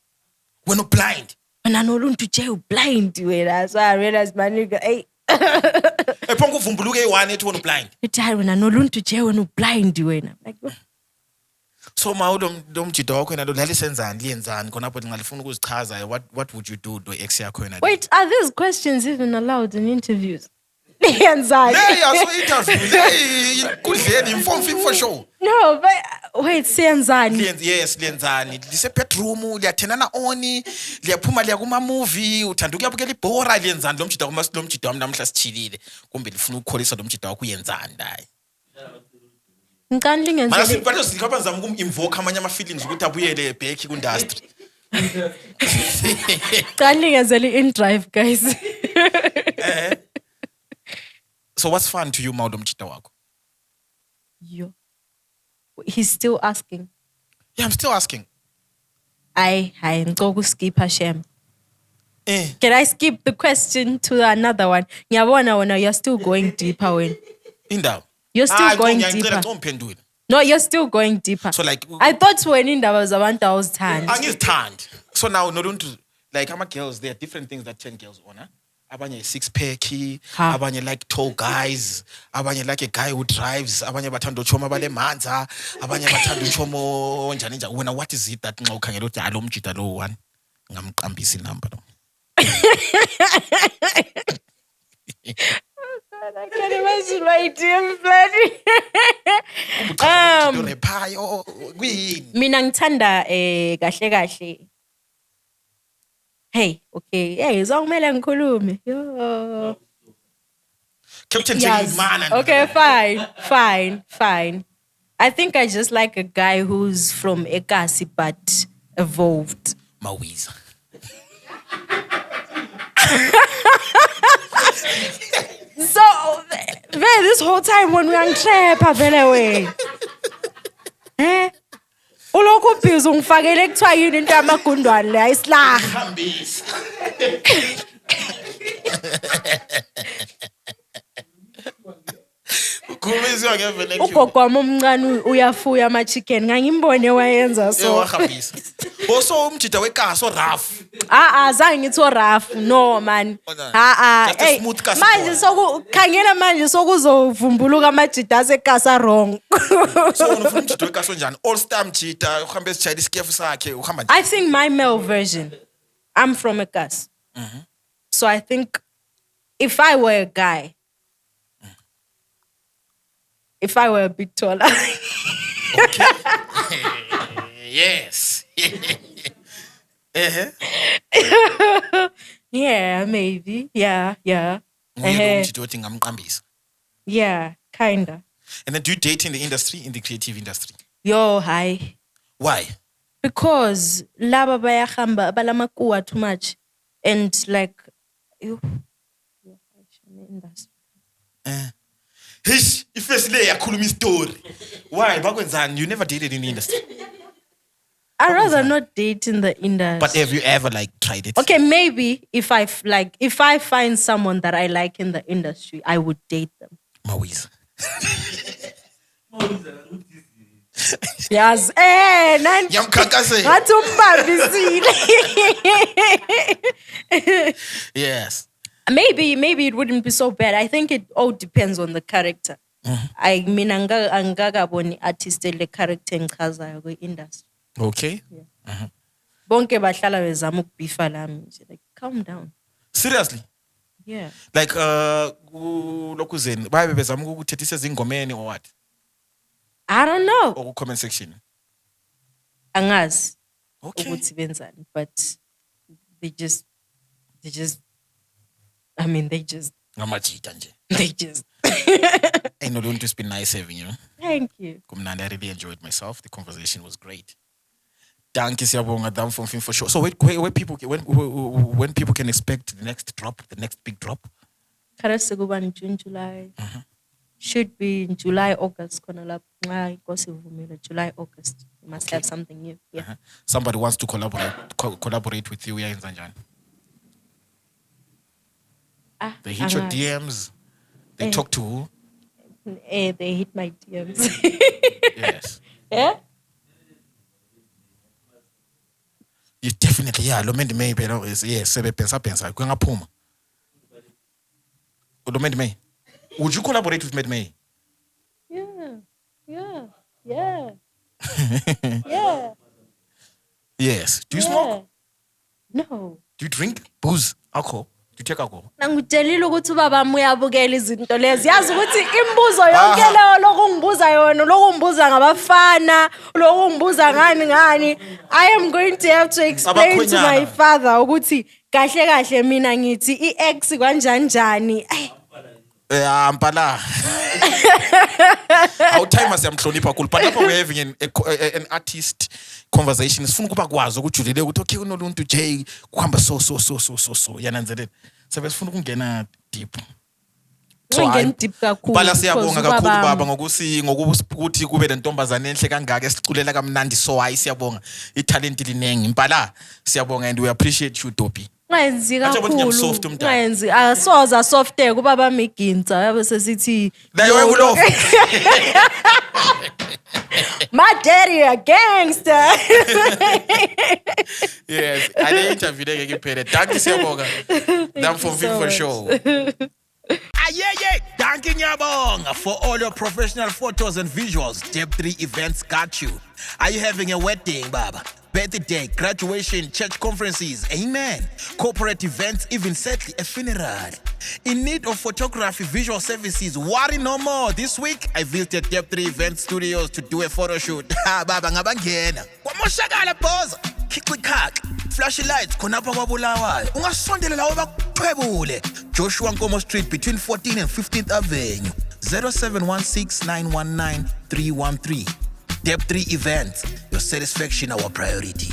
wena blind. when I know to jail blind wena. So I realized my nigga, hey. Ephonga uvumbuluke eyi-1 ethi wena blind. Ethi when I know to jail when blind wena. Like, So ma lo mjida wakho yena lo lalisenzani liyenzani khona apho ngingalifuna ukuzichaza what would you do to ex yakho yena? wait, are these questions even allowed in interviews? Liyenzani? Hey, aso interview hey kudleni inform for sure. No, but wait, siyenzani? Yes, liyenzani. Lise bedroom liyathenana oni, liyaphuma liya kuma movie, uthanda ukuyabukela ibhora liyenzani lo mjida wami namhla sichilile. Kumbe lifuna ukukholisa lo mjida wakho uyenzani hayi. Ngicani Manje lingenzani? sifanele sikhapha nizama ukum-invoke amanye ama-feelings ukuthi abuyele back ku-industry. Ngicani lingenzeli in drive, guys. So what's fun to you Mawulo mjida wakho? Yo. He's still asking. Yeah, I'm still asking. Hi, ngicela skip Hashem. Can I skip the question to another one? Ngiyabona wena, you're still going deeper when. Indawo. You're still going deeper. Ngicela No, you're still going deeper. So like I thought when indaba was abantu awuzithanda. angizithandi. So now noluntu like ama-girls there are different things that turn girls on. Abanye six pack, abanye like tall guys, abanye like a guy who drives, abanye bathanda uchoma bale manza, abanye bathanda uchomo njani njani. Wena what is it that nxa ukhangela uthi alo mjida lo one ngamqambisa inamba lo. I can't imagine my dear bloody. Rephayo kuyini? Mina ngithanda kahle kahle. Hey, okay. Hey, uzongimela ngikhulume. Yo. Captain Yes. man. Okay, fine. I think I just like a guy who's from Ekasi but evolved. Mawiza. So, this whole time when we are trap away. Ulokhu ubhizi ungifakele kuthiwa yini into yamagundwane le ayisilaha. Hambisa. Kubiziwa ngevele nje. Ugogo wami omncane uyafuya ama-chicken ngangimbone wayenza so. Wahambisa. Also umjida wekaso rough. Zange ngithi orafu no man. Just a Hey, smooth kasi manje khangela manje sokuzovumbuluka amajida asekasa wrong. So ufuna umjida wekaso njani? All star mjida uhambe esijayela isikefu sakhe uhamba I think my male version, I'm from Ekasi. So I think if I were a guy, if I were a bit taller. Yes. Yeah, maybe. Yeah. Nguye lo mjida othi ngamqambisa. Yeah, kinda. And then do you date in the industry, in the creative industry? Yo, hi. Why? Because laba bayahamba balamakuwa too much. And like, yo. Hish, ifirst le yakhuluma story. Why? Bakwenzani? You never dated in the industry. I'd rather not date in the industry. But have you ever like tried it? Okay, maybe if I find someone that I like in the industry, I would date them. Mawiza. Yes. Yamkhankasela. Ngathi umbambisile. Yes. Maybe it wouldn't be so bad. I think it all depends on the character. I mean, angakaboni artist le character engichazayo kwi-industry. Okay. Bonke bahlala bezama ukubhifa lami nje. Like, calm down. Seriously? Yeah. Like kulokuzeni babe bezama ukukuthethisa ezingomeni or what? I don't know. Or comment section. Angazi Okay. ukuthi benzani, but they just I mean they just Ngamajita nje. Hey, no, don't just be nice having you. Thank you. Kumnandi, I really enjoyed myself. The conversation was great. Danke siyabonga Dam from Film for Sure. So where people when people can expect the next drop, the next big drop? Karase kuba in June, July. Should be in July, August. Khona lapho nxa inkosi ivumile July, August. You must have something new. Yeah. Somebody wants to collaborate with you. Uyayenza njani? They hit your angazi. DMs. They talk to who? They hit my DMs. Yes. Yeah? You definitely, yeah. Lo Mandy May, pero is yes. Sebe pensa. Kung nga puma. Lo Mandy May. Would you collaborate with Mandy May? Yeah. Yeah. Yes. Do you smoke? No. Do you drink booze, alcohol? Do you take alcohol? Nangitshelile ukuthi ubaba uyabukela izinto lezi. Yazi ukuthi imibuzo yonke leyo lokungibuza yona, lokungibuza ngabafana, lokungibuza ngani. I am going to have to explain to my father ukuthi kahle mina ngithi i-ex kanjani. Mpala. Our time as yamhlonipha kakhulu. But lapho we're having an artist conversation. Sifuna ukuba kwazi ukujulile ukuthi okay unoluntu J kuhamba so. Yananzelela. Sabe sifuna ukungena deep. Ngingena deep kakhulu. Bala siyabonga kakhulu baba ngokuthi kube lentombazane enhle kangaka esiculela kamnandi so hayi siyabonga. Italent linengi. Mpala siyabonga and we appreciate you Dopi. Ngayenzi kakhulu. Ngayenzi asoza softeke ubaba miginta yabe sesithi Nayo ulofa. My daddy a gangster. Yes, I interview ke kuphela. Danke siyabonga. Nam from FIFA show. Yeah. Thank you, Nyabonga, for all your professional photos and visuals. Deb3 Events got you. Are you having a wedding, Baba? Birthday, graduation, church conferences, amen. Corporate events, even sadly, a funeral. In need of photography, visual services, worry no more. This week, I visited Deb3 Event Studios to do a photo shoot. Baba, ngabangena. Kwamoshakala, boss. Kikikak. Flashy lights, konapa wabulawayo. Ungasondela lawo bakuthwebule. Joshua Nkomo Street between 14th and 15th Avenue. 0716 919 313. Deb3 Events, your satisfaction our priority.